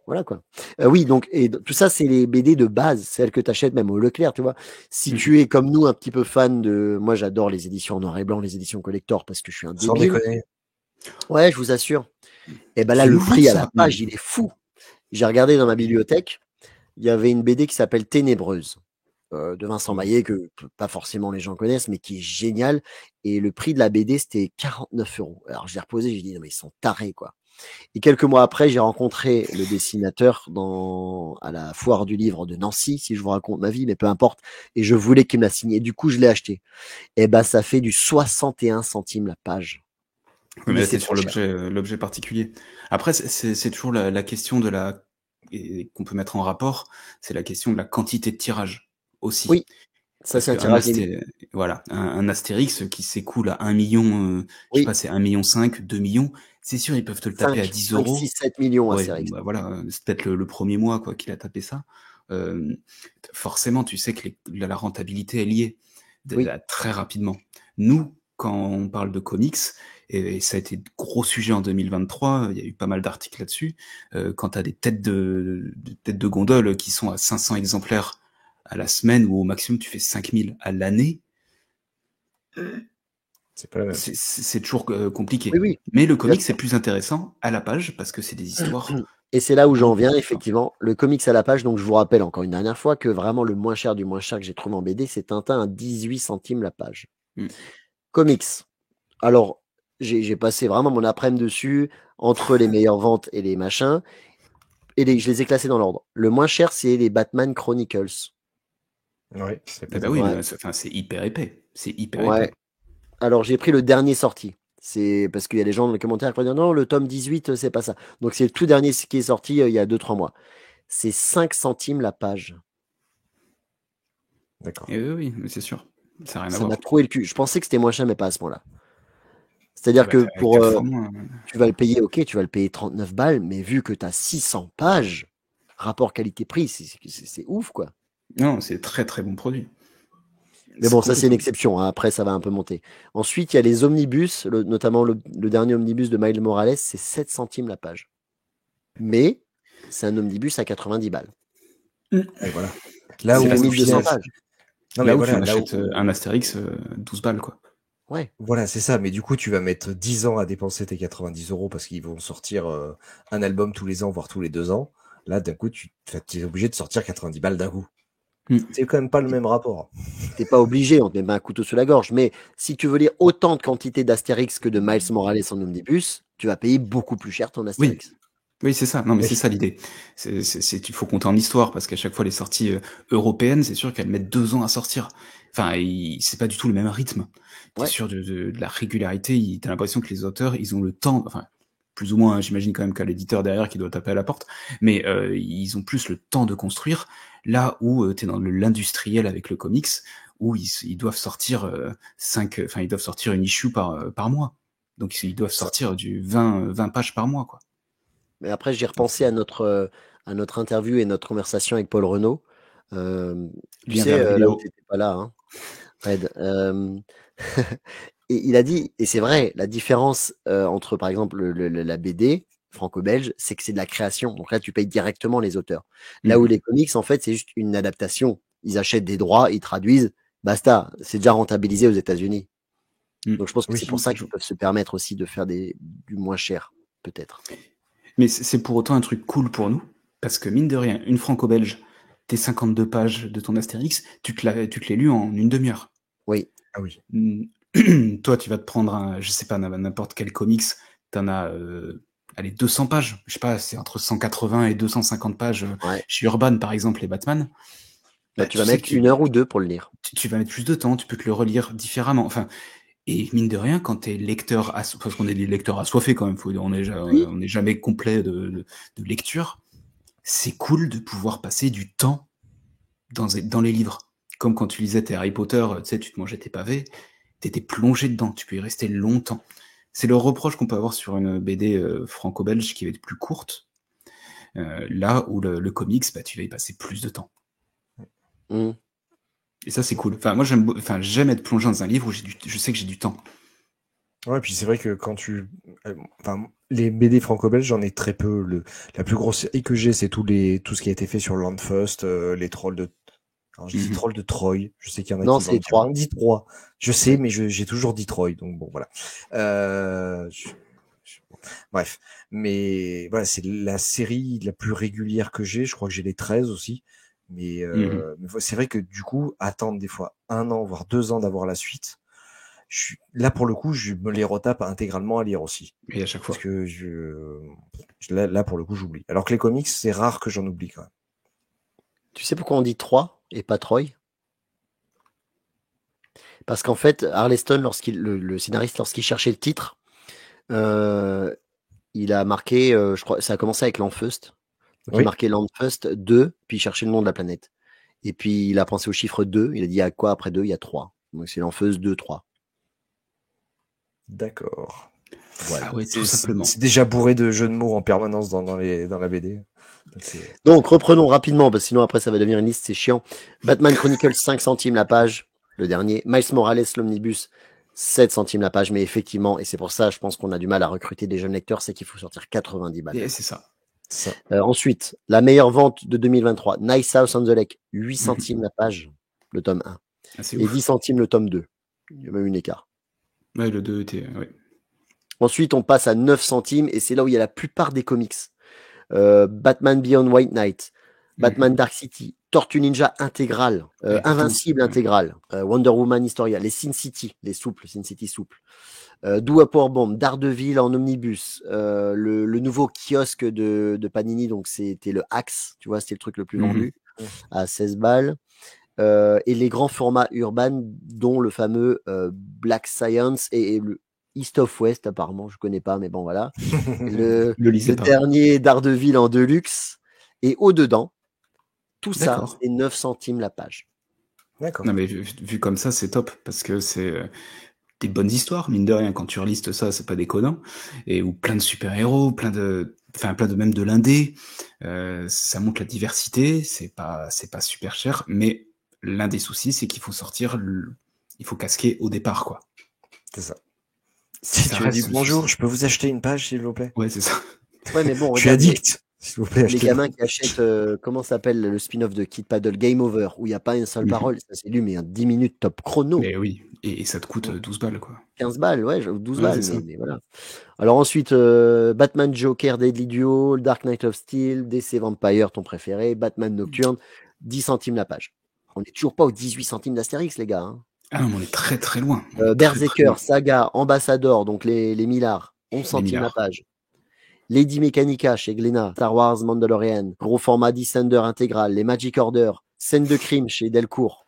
voilà quoi. Oui, donc, et tout ça, c'est les BD de base, celles que tu achètes même au Leclerc, tu vois. Si tu es comme nous un petit peu fan de. Moi, j'adore les éditions en noir et blanc, les éditions collector, parce que je suis un Sans débile. déconner. Ouais, je vous assure. Et ben là, le prix à la page, il est fou. J'ai regardé dans ma bibliothèque, il y avait une BD qui s'appelle Ténébreuse, de Vincent Maillet, que pas forcément les gens connaissent, mais qui est génial. Et le prix de la BD, c'était 49 €. Alors, je l'ai reposé, j'ai dit, non, mais ils sont tarés, quoi. Et quelques mois après, j'ai rencontré le dessinateur à la foire du livre de Nancy, si je vous raconte ma vie, mais peu importe. Et je voulais qu'il me la signe. Et du coup, je l'ai acheté. Et ben, ça fait du 61 centimes la page. Oui, mais c'est sur l'objet particulier. Après, c'est toujours la question et qu'on peut mettre en rapport, c'est la question de la quantité de tirage aussi. Oui, ça c'est un tirage limité. Voilà, un Astérix qui s'écoule à 1 million, je sais pas, c'est 1,5 million, 2 millions, c'est sûr, ils peuvent te le taper à 10 €. 6, 7 millions Astérix. Ouais, voilà, c'est peut-être le premier mois quoi qu'il a tapé ça. Forcément, tu sais que la rentabilité est liée très rapidement. Nous, quand on parle de comics, et ça a été gros sujet en 2023, il y a eu pas mal d'articles là-dessus, quand tu as des têtes de gondole qui sont à 500 exemplaires à la semaine, ou au maximum tu fais 5000 à l'année, c'est toujours compliqué. Oui. Mais le comics c'est plus intéressant à la page parce que c'est des histoires. Et c'est là où j'en viens, effectivement. Le comics à la page, donc je vous rappelle encore une dernière fois que vraiment le moins cher du moins cher que j'ai trouvé en BD, c'est Tintin à 18 centimes la page. Comics. Alors, j'ai passé vraiment mon après-midi dessus, entre les meilleures ventes et les machins, et je les ai classés dans l'ordre. Le moins cher, c'est les Batman Chronicles. Oui, c'est hyper épais. C'est hyper épais. Alors, j'ai pris le dernier sorti. C'est parce qu'il y a des gens dans les commentaires qui vont dire non, le tome 18, c'est pas ça. Donc, c'est le tout dernier qui est sorti il y a 2-3 mois. C'est 5 centimes la page. D'accord. Oui, mais c'est sûr. Ça n'a rien à voir. Ça m'a troué le cul. Je pensais que c'était moins cher, mais pas à ce point-là. C'est-à-dire que tu vas le payer, ok, tu vas le payer 39 balles, mais vu que tu as 600 pages, rapport qualité-prix, c'est ouf, quoi. Non, c'est très très bon produit. Mais bon, ça c'est une exception, hein. Après ça va un peu monter. Ensuite, il y a les omnibus, notamment le dernier omnibus de Miles Morales, c'est 7 centimes la page. Mais c'est un omnibus à 90 balles. Et voilà. Là où 1200 pages. Non, là où tu achètes un Astérix, 12 balles, quoi. Ouais. Voilà, c'est ça. Mais du coup, tu vas mettre 10 ans à dépenser tes 90 € parce qu'ils vont sortir un album tous les ans, voire tous les 2 ans. Là, d'un coup, tu es obligé de sortir 90 balles d'un coup. C'est quand même pas le même rapport. T'es pas obligé, on te met un couteau sous la gorge. Mais si tu veux lire autant de quantité d'Astérix que de Miles Morales en omnibus, tu vas payer beaucoup plus cher ton Astérix. Oui, c'est ça. Non, mais Oui. c'est ça l'idée. Il faut compter en histoire parce qu'à chaque fois les sorties européennes, c'est sûr qu'elles mettent 2 ans à sortir. Enfin, c'est pas du tout le même rythme. T'es Ouais. sûr de la régularité. T'as l'impression que les auteurs, ils ont le temps. Enfin, plus ou moins. Hein, j'imagine quand même qu'à l'éditeur derrière qui doit taper à la porte, mais ils ont plus le temps de construire. Là où t'es dans l'industriel avec le comics, où ils doivent sortir ils doivent sortir une issue par mois. Donc ils doivent Ça. sortir du 20 pages par mois, quoi. Mais après, j'ai Donc, repensé à notre interview et notre conversation avec Paul Renaud. Tu Lien sais, vers le là où vidéo. tu n'étais pas là, hein, Red. Et il a dit, et c'est vrai, la différence entre, par exemple, la BD franco-belge, c'est que c'est de la création. Donc là, tu payes directement les auteurs. Là où Mhm. les comics, en fait, c'est juste une adaptation. Ils achètent des droits, ils traduisent, basta. C'est déjà rentabilisé aux États-Unis. Mhm. Donc je pense que c'est oui. pour ça qu'ils peuvent se permettre aussi de faire du moins cher, peut-être. Mais c'est pour autant un truc cool pour nous, parce que mine de rien, une franco-belge, tes 52 pages de ton Astérix, tu te les lus en une demi-heure. Oui. Ah oui. Toi, tu vas te prendre je sais pas, n'importe quel comics, t'en as, allez, 200 pages. Je sais pas, c'est entre 180 et 250 pages Ouais. chez Urban, par exemple, les Batman. Bah, Bah, tu tu vas sais mettre que 1 heure ou 2 pour le lire. tu vas mettre plus de temps, tu peux te le relire différemment. Enfin, et mine de rien, quand t'es lecteur, parce qu'on est des lecteurs assoiffés quand même, Oui. on n'est jamais complet de lecture, c'est cool de pouvoir passer du temps dans les livres. Comme quand tu lisais tes Harry Potter, tu sais, tu te mangeais tes pavés, t'étais plongé dedans, tu peux y rester longtemps. C'est le reproche qu'on peut avoir sur une BD franco-belge qui va être plus courte, là où le comics, bah, tu vas y passer plus de temps. Mmh. Et ça, c'est cool. Enfin, moi, j'aime être plongé dans un livre où je sais que j'ai du temps. Ouais, puis c'est vrai que quand enfin, les BD franco-belges, j'en ai très peu. La plus grosse série que j'ai, c'est tout ce qui a été fait sur Landfust, les trolls de. Alors, je dis Mhm. trolls de Troy. Je sais qu'il y en a Non, qui c'est vendent différemment. 3. On dit 3. Je sais, Ouais. mais j'ai toujours dit Troy. Donc bon, voilà. Euh, je- Bref. Mais voilà, c'est la série la plus régulière que j'ai. Je crois que j'ai les 13 aussi. Mhm. Mais c'est vrai que du coup, attendre des fois 1 an, voire 2 ans d'avoir la suite. Là, pour le coup, je me les retape intégralement à lire aussi. Et à chaque Parce fois. que là, pour le coup, j'oublie. Alors que les comics, c'est rare que j'en oublie quand même. Tu sais pourquoi on dit 3 et pas Troy? Parce qu'en fait, Arleston, le scénariste, lorsqu'il cherchait le titre, euh, il a marqué, je crois, ça a commencé avec Landfust. Donc il Oui, marquait Landfust 2, puis il cherchait le nom de la planète. Et puis il a pensé au chiffre 2, il a dit il y a quoi après 2? Il y a 3. Donc c'est Landfust 2, 3. d'accord. Voilà. Ah ouais, tout simplement. C'est déjà bourré de jeux de mots en permanence dans la BD. Donc Donc reprenons rapidement, parce que sinon après ça va devenir une liste, c'est chiant. Batman Chronicles 5 centimes la page, le dernier. Miles Morales, l'Omnibus, 7 centimes la page, mais effectivement, et c'est pour ça, je pense qu'on a du mal à recruter des jeunes lecteurs, c'est qu'il faut sortir 90 balles. Et c'est ça. ça. Ensuite, la meilleure vente de 2023, Nice House on the Lake, 8 Mhm. centimes la page, le tome 1. Ah, c'est Et ouf. 10 centimes le tome 2. Il y a même une écart. Ouais, le 2 était. Ouais. Ensuite, on passe à 9 centimes, et c'est là où il y a la plupart des comics. Batman Beyond White Knight, Batman Mhm. Dark City, Tortue Ninja intégrale, Ouais, t'as tout. Invincible Ouais. intégrale, Wonder Woman Historia, les Sin City, les souples, Sin City souples, Do a Power Bomb, Daredevil en omnibus, le nouveau kiosque de Panini, donc c'était le Axe, tu vois, c'était le truc le plus Mhm. vendu, à 16 balles. Et les grands formats urbains, dont le fameux Black Science et le East of West, apparemment, je connais pas, mais bon, voilà. Le, Le lisez le pas. dernier Daredevil en deluxe. Et au-dedans, tout ça, D'accord. c'est 9 centimes la page. D'accord. Non, mais vu comme ça, c'est top, parce que c'est des bonnes histoires, mine de rien. Quand tu relistes ça, c'est pas déconnant. Et où plein de super-héros, plein de même de l'indé. Ça montre la diversité, c'est pas super cher, mais l'un des soucis, c'est qu'il faut il faut casquer au départ, quoi. C'est ça. Si Si ça tu as dit reste le bonjour, souci. je peux vous acheter une page, s'il vous plaît? Ouais, c'est ça. Ouais, mais bon, Je suis regarde, addict. S'il vous plaît, les achetez-moi. gamins qui achètent, comment s'appelle le spin-off de Kid Paddle, Game Over, où il n'y a pas une seule parole, ça c'est lu, mais un 10 minutes top chrono. Mais oui, et ça te coûte 12 balles, quoi. 15 balles, ouais, 12 Ouais, c'est balles, ça. mais voilà. Alors ensuite, Batman Joker Deadly Duo, Dark Knight of Steel, DC Vampire, ton préféré, Batman Nocturne, 10 centimes la page. On n'est toujours pas aux 18 centimes d'Astérix, les gars. Hein. Ah non, mais on est très très loin. On est très très Berserker, loin. Saga, Ambassador, donc les Millards, 11 Les centimes la milliards. page. Lady Mechanica chez Glénat, Star Wars Mandalorian, gros format Descender intégral, les Magic Order, scène de crime chez Delcourt,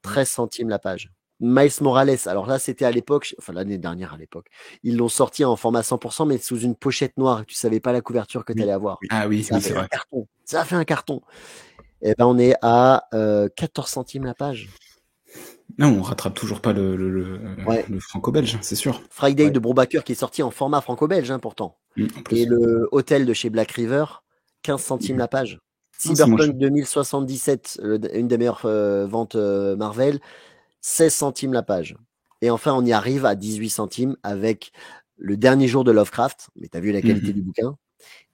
13 centimes la page. Miles Morales, alors là c'était à l'époque, enfin l'année dernière à l'époque, ils l'ont sorti en format 100% mais sous une pochette noire, tu savais pas la couverture que tu allais avoir. Ah oui, Ça a c'est fait un vrai. carton. Ça a fait un carton. Et ben on est à 14 centimes la page. Non, on rattrape toujours pas le franco-belge, c'est sûr. Friday de Brubaker qui est sorti en format franco-belge pourtant. En plus. Et le Hôtel de chez Black River, 15 centimes la page. Ah, c'est moins cher. Cyberpunk 2077, une des meilleures ventes Marvel, 16 centimes la page. Et enfin, on y arrive à 18 centimes avec le dernier jour de Lovecraft, mais tu as vu la qualité du bouquin,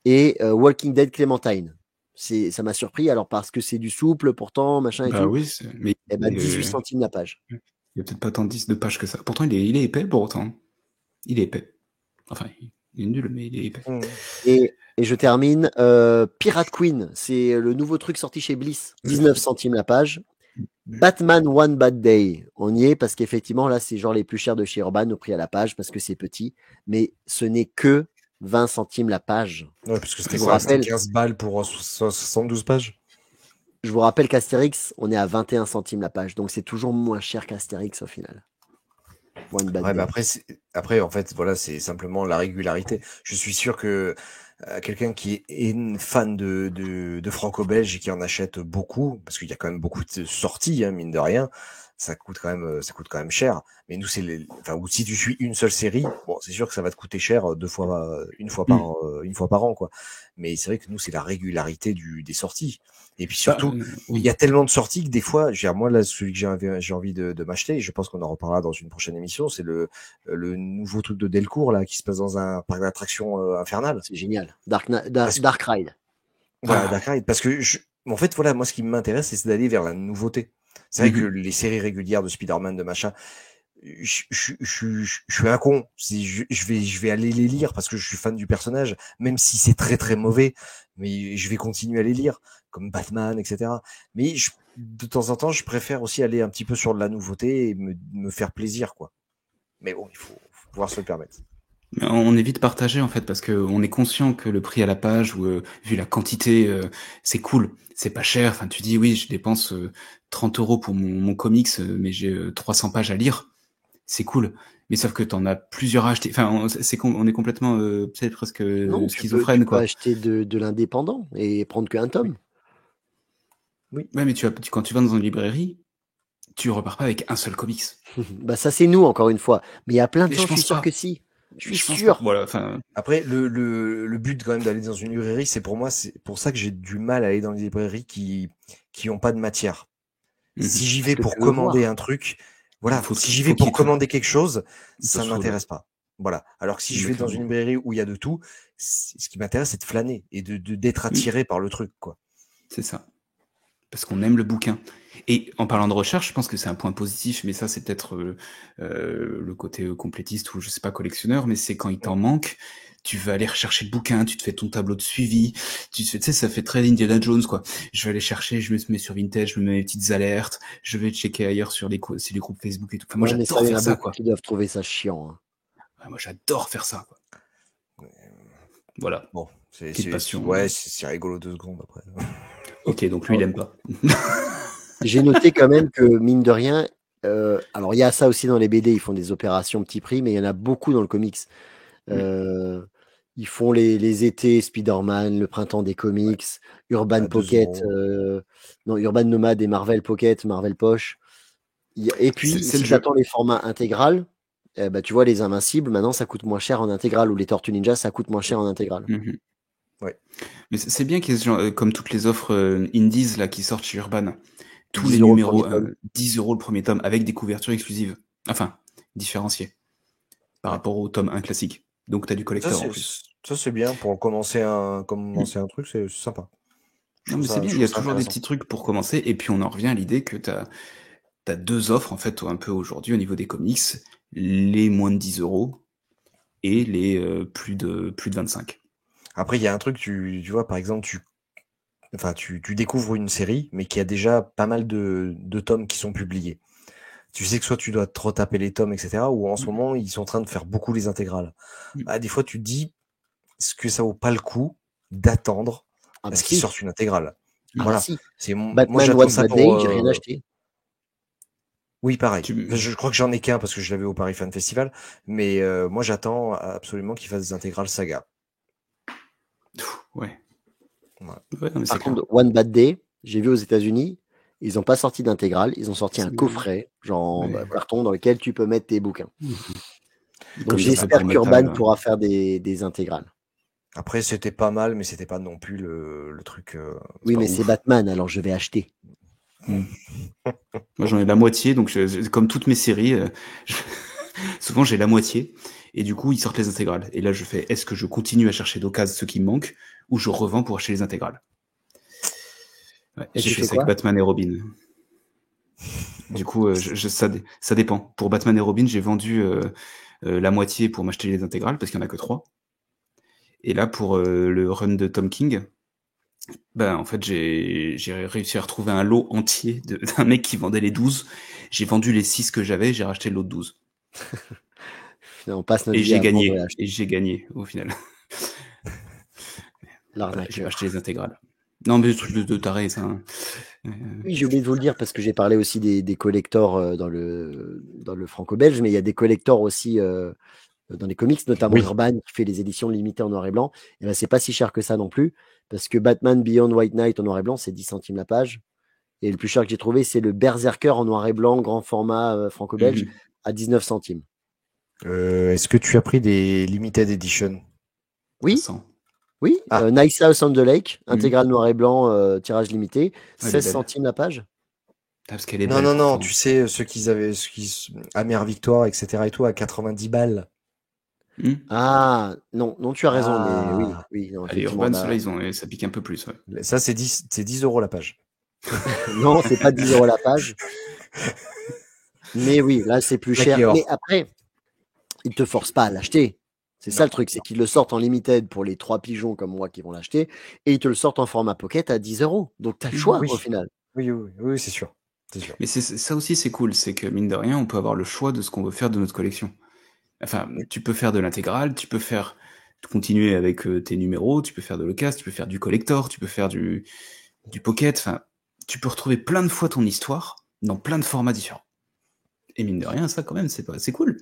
et Walking Dead Clementine. Ça m'a surpris, alors parce que c'est du souple, pourtant, machin et Bah tout. oui, mais Et ben 18 centimes la page. il y a peut-être pas tant de pages que ça. Pourtant, il est épais pour autant. Il est épais. Enfin, il est nul, mais il est épais. Et je termine. Pirate Queen, c'est le nouveau truc sorti chez Bliss. 19 centimes la page. Batman One Bad Day, on y est parce qu'effectivement, là, c'est genre les plus chers de chez Urban au prix à la page parce que c'est petit. Mais ce n'est que 20 centimes la page. Ouais, parce que c'était quoi, c'était 15 balles pour 72 pages. Je vous rappelle qu'Astérix, on est à 21 centimes la page. Donc, c'est toujours moins cher qu'Astérix au final. One Bad Day. Mais après, en fait, voilà, c'est simplement la régularité. Je suis sûr que quelqu'un qui est fan de franco-belge et qui en achète beaucoup, parce qu'il y a quand même beaucoup de sorties, mine de rien, ça coûte quand même cher. Mais nous, ou si tu suis une seule série, bon, c'est sûr que ça va te coûter cher une fois par an, quoi. Mais c'est vrai que nous, c'est la régularité des sorties. Et puis surtout, il y a tellement de sorties que des fois, moi là, celui que j'ai envie de m'acheter, je pense qu'on en reparlera dans une prochaine émission, c'est le nouveau truc de Delcourt là, qui se passe dans un parc d'attractions infernal. C'est génial. Dark Ride. Voilà, Dark Ride. Parce que en fait, voilà, moi, ce qui m'intéresse, c'est d'aller vers la nouveauté. C'est vrai que les séries régulières de Spider-Man, de machin, je suis un con. Je vais aller les lire parce que je suis fan du personnage, même si c'est très très mauvais, mais je vais continuer à les lire, comme Batman, etc. Mais de temps en temps, je préfère aussi aller un petit peu sur de la nouveauté et me faire plaisir, quoi. Mais bon, il faut pouvoir se le permettre. On évite de partager en fait parce que on est conscient que le prix à la page ou vu la quantité c'est cool, c'est pas cher. Enfin tu dis oui je dépense 30 € pour mon comics mais j'ai 300 pages à lire, c'est cool. Mais sauf que t'en as plusieurs à acheter. Enfin on est complètement peut-être presque schizophrène quoi. Tu peux acheter de l'indépendant et prendre qu'un tome. Oui. Ouais mais quand tu vas dans une librairie, tu repars pas avec un seul comics. Bah ça c'est nous encore une fois. Mais il y a plein de gens, je suis sûr que si. Je suis sûr. Voilà, après, le but quand même d'aller dans une librairie, c'est pour ça que j'ai du mal à aller dans les librairies qui ont pas de matière. Si j'y vais pour commander un truc, voilà, si j'y vais pour commander quelque chose, ça ne m'intéresse pas. Voilà. Alors que si je vais dans une librairie où il y a de tout, ce qui m'intéresse, c'est de flâner et d'être attiré par le truc, quoi. C'est ça. Parce qu'on aime le bouquin. Et en parlant de recherche, je pense que c'est un point positif, mais ça c'est peut-être le côté complétiste ou je sais pas collectionneur, mais c'est quand il t'en manque, tu vas aller rechercher le bouquin, tu te fais ton tableau de suivi, tu sais ça fait très Indiana Jones quoi. Je vais aller chercher, je me mets sur Vintage, je me mets mes petites alertes, je vais checker ailleurs sur les groupes Facebook et tout. Enfin, moi j'adore faire ça quoi. Qui doivent trouver ça chiant. Ouais, moi j'adore faire ça quoi. Voilà. Bon, c'est passion. Ouais, c'est rigolo 2 secondes après. Ok, donc lui il aime pas. J'ai noté quand même que, mine de rien, alors il y a ça aussi dans les BD, ils font des opérations petit prix, mais il y en a beaucoup dans le comics. Ils font les étés Spider-Man, le printemps des comics, Urban Pocket, Urban Nomad et Marvel Pocket, Marvel Poche. Et puis, si tu attends les formats intégral, tu vois, les Invincibles, maintenant, ça coûte moins cher en intégral, ou les Tortues Ninja, ça coûte moins cher en intégral. Ouais. Mais c'est bien qu'il y ait ce genre, comme toutes les offres indies là, qui sortent chez Urban, tous les numéros, 10 € le premier tome, avec des couvertures exclusives. Enfin, différenciées par rapport au tome 1 classique. Donc tu as du collector en plus. Ça c'est bien, pour commencer un truc, c'est sympa. Non mais c'est bien, il y a toujours des petits trucs pour commencer, et puis on en revient à l'idée que t'as 2 offres en fait un peu aujourd'hui au niveau des comics, les moins de 10 € et les plus de 25. Après, il y a un truc, tu vois, par exemple, tu découvres une série, mais qui a déjà pas mal de tomes qui sont publiés. Tu sais que soit tu dois te retaper les tomes, etc., ou en ce moment, ils sont en train de faire beaucoup les intégrales. Des fois, tu te dis, est-ce que ça vaut pas le coup d'attendre Ah à bah ce qu'ils si, sortent une intégrale? ah bah Voilà, si. moi Batman j'attends One ça Bad Day, pour. j'ai rien acheté. Oui, pareil. Tu... Je crois que j'en ai qu'un parce que je l'avais au Paris Fan Festival, mais moi j'attends absolument qu'ils fassent des intégrales saga. Ouais. Voilà. Ouais, non, mais Par c'est clair. contre, One Bad Day, j'ai vu aux États-Unis, ils n'ont pas sorti d'intégrale, ils ont sorti un C'est- coffret, genre en Ouais. carton, dans lequel tu peux mettre tes bouquins. Donc Comme ils ont fait j'espère pour qu'Urban Metal. pourra faire des intégrales. Après, c'était pas mal, mais c'était pas non plus le truc. C'est Oui, pas mais c'est ouf. Batman, alors je vais acheter. Moi, j'en ai la moitié, donc comme toutes mes séries, souvent j'ai la moitié, et du coup, ils sortent les intégrales. Et là, je fais, est-ce que je continue à chercher d'occasion ce qui me manque, ou je revends pour acheter les intégrales? Ouais, Et j'ai tu fait fais ça avec quoi? Batman et Robin. Du coup, ça dépend. Pour Batman et Robin, j'ai vendu la moitié pour m'acheter les intégrales, parce qu'il n'y en a que 3. Et là, pour le run de Tom King, ben, en fait, j'ai réussi à retrouver un lot entier d'un mec qui vendait les 12. J'ai vendu les 6 que j'avais, j'ai racheté l'autre 12. On passe notre Et vie j'ai à vendre et gagné. acheter. Et j'ai gagné, au final. Voilà, j'ai acheté L'arnaqueur. les intégrales. Non, mais des trucs de taré, ça. Hein. Oui, j'ai oublié de vous le dire parce que j'ai parlé aussi des collectors dans le franco-belge, mais il y a des collectors aussi dans les comics, notamment Oui. Urban qui fait les éditions limitées en noir et blanc. Et ben, c'est pas si cher que ça non plus parce que Batman Beyond White Knight en noir et blanc, c'est 10 centimes la page. Et le plus cher que j'ai trouvé, c'est le Berserker en noir et blanc, grand format franco-belge, à 19 centimes. Est-ce que tu as pris des limited edition? Oui, 300. oui. Ah. Nice House on the Lake, intégrale noir et blanc, tirage limité, Elle est 16 belle. centimes la page. Parce qu'elle est Non, belle non, non, pourtant. tu sais, ceux qu'ils avaient, Amère Victoire, etc. et tout, à 90 balles. Ah, non, non, tu as raison, mais oui, Ah. oui, non, Allez, effectivement, Urban, là. ceux-là, ça pique un peu plus. Ouais. Ça, c'est 10 euros la page. Non, c'est pas 10 euros la page. Mais oui, là, c'est plus cher. D'accord. Mais après, ils te forcent pas à l'acheter. C'est ça Non, le truc, c'est qu'ils le sortent en limited pour les 3 pigeons comme moi qui vont l'acheter, et ils te le sortent en format pocket à 10 euros. Donc, tu as le choix Oui, au final. oui, oui, oui, c'est sûr. C'est sûr. Mais ça aussi, c'est cool. C'est que, mine de rien, on peut avoir le choix de ce qu'on veut faire de notre collection. Enfin, tu peux faire de l'intégrale, tu peux faire continuer avec tes numéros, tu peux faire de l'occasion, tu peux faire du collector, tu peux faire du pocket. Enfin, tu peux retrouver plein de fois ton histoire dans plein de formats différents. Et mine de rien, ça, quand même, c'est cool.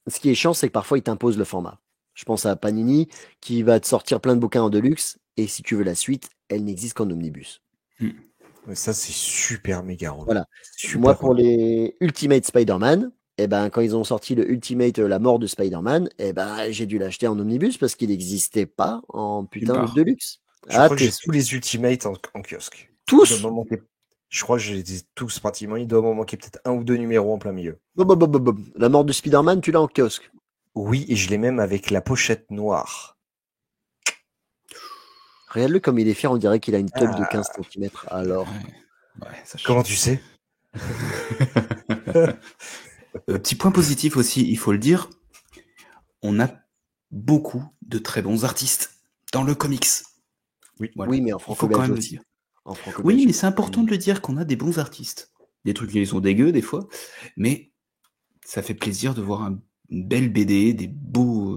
Ce qui est chiant, c'est que parfois, ils t'imposent le format. Je pense à Panini qui va te sortir plein de bouquins en deluxe, et si tu veux la suite, elle n'existe qu'en omnibus. Ça, c'est super méga relou. Voilà. Super Moi, pour relou. les Ultimate Spider-Man, eh ben, quand ils ont sorti le Ultimate La mort de Spider-Man, eh ben, j'ai dû l'acheter en omnibus parce qu'il n'existait pas en Nulle putain de part. deluxe. Je Ah, crois que t'es j'ai tous les Ultimates en kiosque. Il doit tous? m'en manquer. Je crois que j'ai les ai tous pratiquement. Il doit m'en manquer peut-être 1 ou 2 numéros en plein milieu. La mort de Spider-Man, tu l'as en kiosque. Oui, et je l'ai même avec la pochette noire. Regarde-le comme il est fier, on dirait qu'il a une teub de Ah, 15 cm. Alors, Ouais, ça comment change. tu sais? Petit point positif aussi, il faut le dire, on a beaucoup de très bons artistes dans le comics. Oui. Voilà. oui, mais en Il faut quand franco-belge même le aussi. dire. En Oui, franco-belge. mais c'est important de le dire qu'on a des bons artistes. Des trucs qui sont dégueux des fois, mais ça fait plaisir de voir une belle BD, des beaux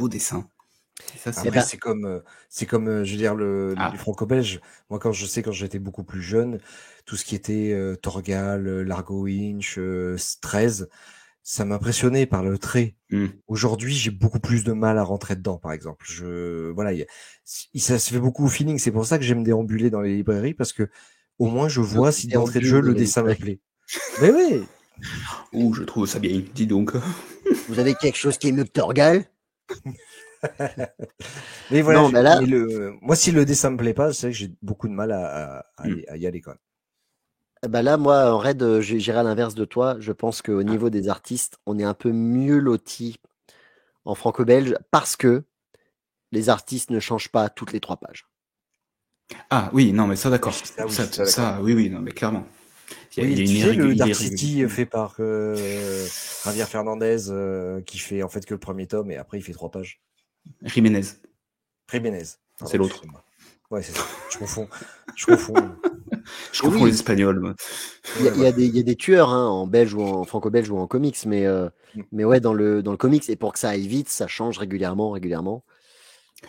dessins. Et ça, c'est Après, ben- c'est comme, je veux dire, Ah. les franco-belges. Moi, quand j'étais beaucoup plus jeune, tout ce qui était Torgal, Largo Winch, 13, ça m'impressionnait par le trait. Aujourd'hui, j'ai beaucoup plus de mal à rentrer dedans, par exemple. Voilà, ça se fait beaucoup au feeling. C'est pour ça que j'aime déambuler dans les librairies parce que au moins je vois si d'entrée de jeu le dessin me plaît. Mais oui. Ouh, je trouve ça bien. Dis donc. Vous avez quelque chose qui est mieux que Torgal? Mais voilà, Non, ben là, moi, si le dessin me plaît pas, c'est vrai que j'ai beaucoup de mal à y aller, quand même. bah là, moi, en raid, j'irai à l'inverse de toi. Je pense qu'au niveau des artistes, on est un peu mieux lotis en franco-belge parce que les artistes ne changent pas toutes les 3 pages. Ah oui, non, mais ça d'accord. Ça, oui, Ça, ça, ça, d'accord. oui, non, mais clairement. Il y a Oui, une tu sais, le Dark irrégularité. City fait par Javier Fernandez, qui fait en fait que le premier tome et après il fait 3 pages. Jiménez. Jiménez. C'est l'autre. Ouais, c'est ça. Je confonds. Je confonds les Espagnols. Moi. Il y a des tueurs hein, en belge ou en franco-belge ou en comics, mais ouais, dans le comics, et pour que ça aille vite, ça change régulièrement.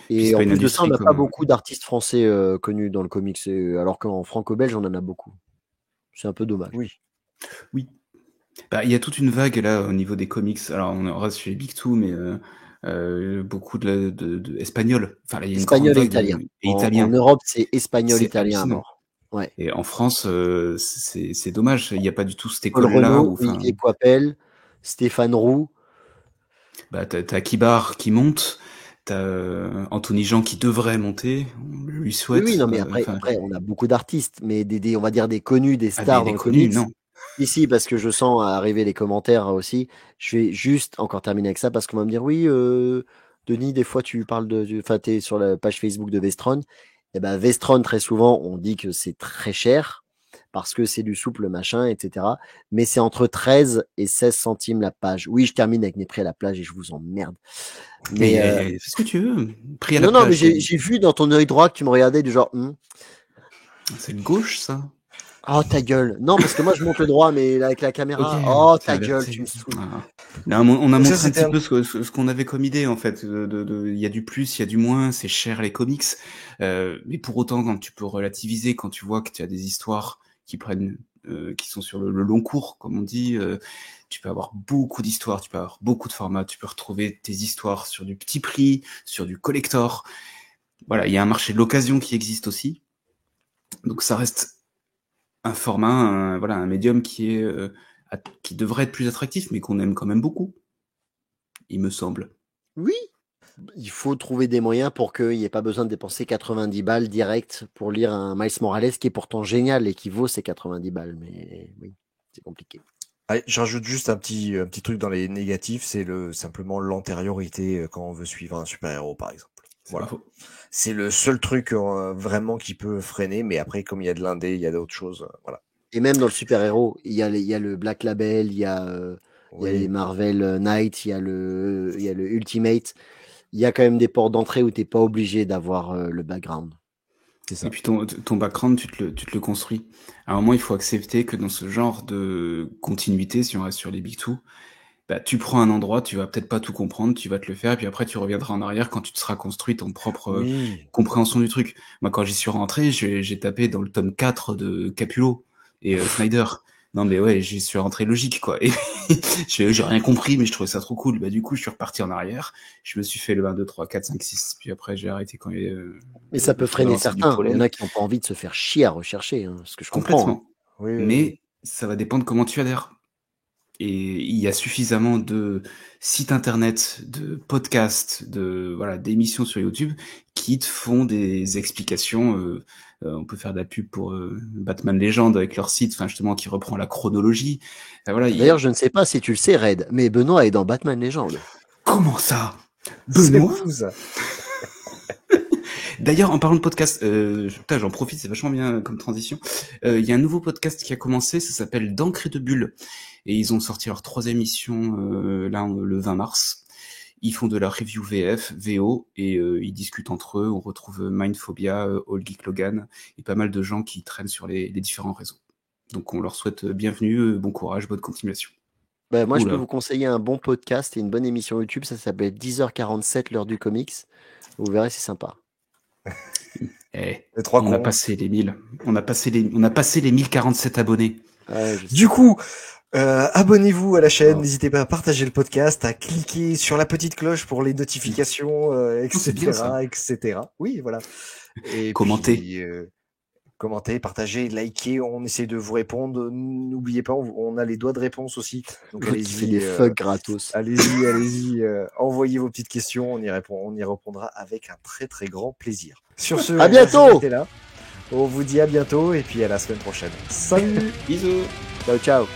Puis c'est Et en pas une plus de ça, on industrie n'a pas comme. beaucoup d'artistes français connus dans le comics, alors qu'en franco-belge, on en a beaucoup. C'est un peu dommage. Oui. Oui. Bah, il y a toute une vague là au niveau des comics. Alors on reste chez les Big Two, mais beaucoup de espagnol. Enfin là, il y a une grande Espagnol et vague italien. et En italien. Europe, c'est espagnol, C'est italien à hallucinant. mort. Ouais. Et en France, c'est dommage. Il n'y a pas du tout cette Paul école-là. Renaud, Où, enfin, Olivier Coipel, Stéphane Roux. bah, t'as Kibar qui monte. T'as Anthony Jean qui devrait monter. On lui Oui, souhaite. non, mais après, on a beaucoup d'artistes, mais on va dire des connus, des Ah, stars dans des le connus, comics. non. Ici, parce que je sens arriver les commentaires aussi. Je vais juste encore terminer avec ça parce qu'on va me dire oui, Denis, des fois tu parles enfin, t'es sur la page Facebook de Vestron. Et ben Vestron, très souvent, on dit que c'est très cher parce que c'est du souple, machin, etc. Mais c'est entre 13 et 16 centimes la page. Oui, je termine avec mes prix à la plage et je vous emmerde. Mais Fais ce que tu veux. Pris à la non, non, mais plage, t'as dit. j'ai vu dans ton œil droit que tu me regardais du genre. C'est le gauche, ça. Oh ta gueule. Non, parce que moi je monte le droit, mais avec la Ok, caméra. Oh c'est ta la gueule, vérité. tu me saoules. Ah. Là, on a Donc ça, montré un c'était petit peu ce qu'on avait comme idée, en fait. Il y a du plus, il y a du moins, c'est cher les comics. Mais pour autant, quand tu peux relativiser, quand tu vois que tu as des histoires qui prennent, qui sont sur le long cours, comme on dit, tu peux avoir beaucoup d'histoires, tu peux avoir beaucoup de formats, tu peux retrouver tes histoires sur du petit prix, sur du collector. Voilà, il y a un marché de l'occasion qui existe aussi. Donc ça reste un format, voilà, un médium qui est qui devrait être plus attractif, mais qu'on aime quand même beaucoup, il me semble. Oui, il faut trouver des moyens pour qu'il n'y ait pas besoin de dépenser 90 balles direct pour lire un Miles Morales qui est pourtant génial et qui vaut ces 90 balles. Mais oui, c'est compliqué. Allez, je rajoute juste un petit truc dans les négatifs, c'est simplement l'antériorité quand on veut suivre un super-héros, par exemple. C'est Voilà. pas faux. C'est le seul truc vraiment qui peut freiner, mais après, comme il y a de l'indé, il y a d'autres choses. Voilà. Et même dans le super-héros, il y a le Black Label, il y a les Oui, Marvel Knights, il y a le Ultimate. Il y a quand même des ports d'entrée où tu n'es pas obligé d'avoir le background. c'est ça. Et puis ton background, tu te le construis. À un moment, il faut accepter que dans ce genre de continuité, si on reste sur les Big Two, bah, tu prends un endroit, tu vas peut-être pas tout comprendre, tu vas te le faire, et puis après tu reviendras en arrière quand tu te seras construit ton propre Oui. compréhension du truc. Moi, quand j'y suis rentré, j'ai tapé dans le tome 4 de Capullo et Snyder. Non mais ouais, j'y suis rentré logique, quoi. Et j'ai rien compris, mais je trouvais ça trop cool. Bah du coup, je suis reparti en arrière, je me suis fait le 1, 2, 3, 4, 5, 6, puis après j'ai arrêté quand il y a Mais ça peut le freiner lancé du certains. Il y en pollen. a qui n'ont pas envie de se faire chier à rechercher, hein, ce que je comprends. Hein. Complètement. Oui, oui, oui. Mais ça va dépendre comment tu adhères. Et il y a suffisamment de sites internet, de podcasts, voilà, d'émissions sur YouTube qui te font des explications. On peut faire de la pub pour Batman Legend avec leur site, enfin justement qui reprend la chronologie. Voilà, D'ailleurs, je ne sais pas si tu le sais, Red, mais Benoît est dans Batman Legend. Comment ça, C'est Benoît? fou, ça. D'ailleurs, en parlant de podcast, putain, j'en profite, c'est vachement bien comme transition. Il y a un nouveau podcast qui a commencé, ça s'appelle D'encre et de bulles. Et ils ont sorti leur 3e émission là le 20 mars. Ils font de la review VF, VO, et ils discutent entre eux. On retrouve Mindphobia, All Geek Logan, et pas mal de gens qui traînent sur les différents réseaux. Donc on leur souhaite bienvenue, bon courage, bonne continuation. Bah, moi, je peux Oula. vous conseiller un bon podcast et une bonne émission YouTube. Ça s'appelle 10h47, l'heure du comics. Vous verrez, c'est sympa. Eh, Les trois on a cons. passé les 1000. On a passé les 1047 abonnés. Ouais, je sais. Du coup, abonnez-vous à la chaîne, Oh. n'hésitez pas à partager le podcast, à cliquer sur la petite cloche pour les notifications, c'est bien, ça. etc. Oui, voilà. Et Commentez. puis, commentez, partagez, likez, on essaie de vous répondre. N'oubliez pas, on a les doigts de réponse aussi. Donc Qui fait allez-y, des fucks gratos. allez-y, envoyez vos petites questions, on y répondra avec un très très grand plaisir. Sur ce, À on va bientôt. s'arrêter là. On vous dit à bientôt et puis à la semaine prochaine. Salut. Bisous. Ciao, ciao.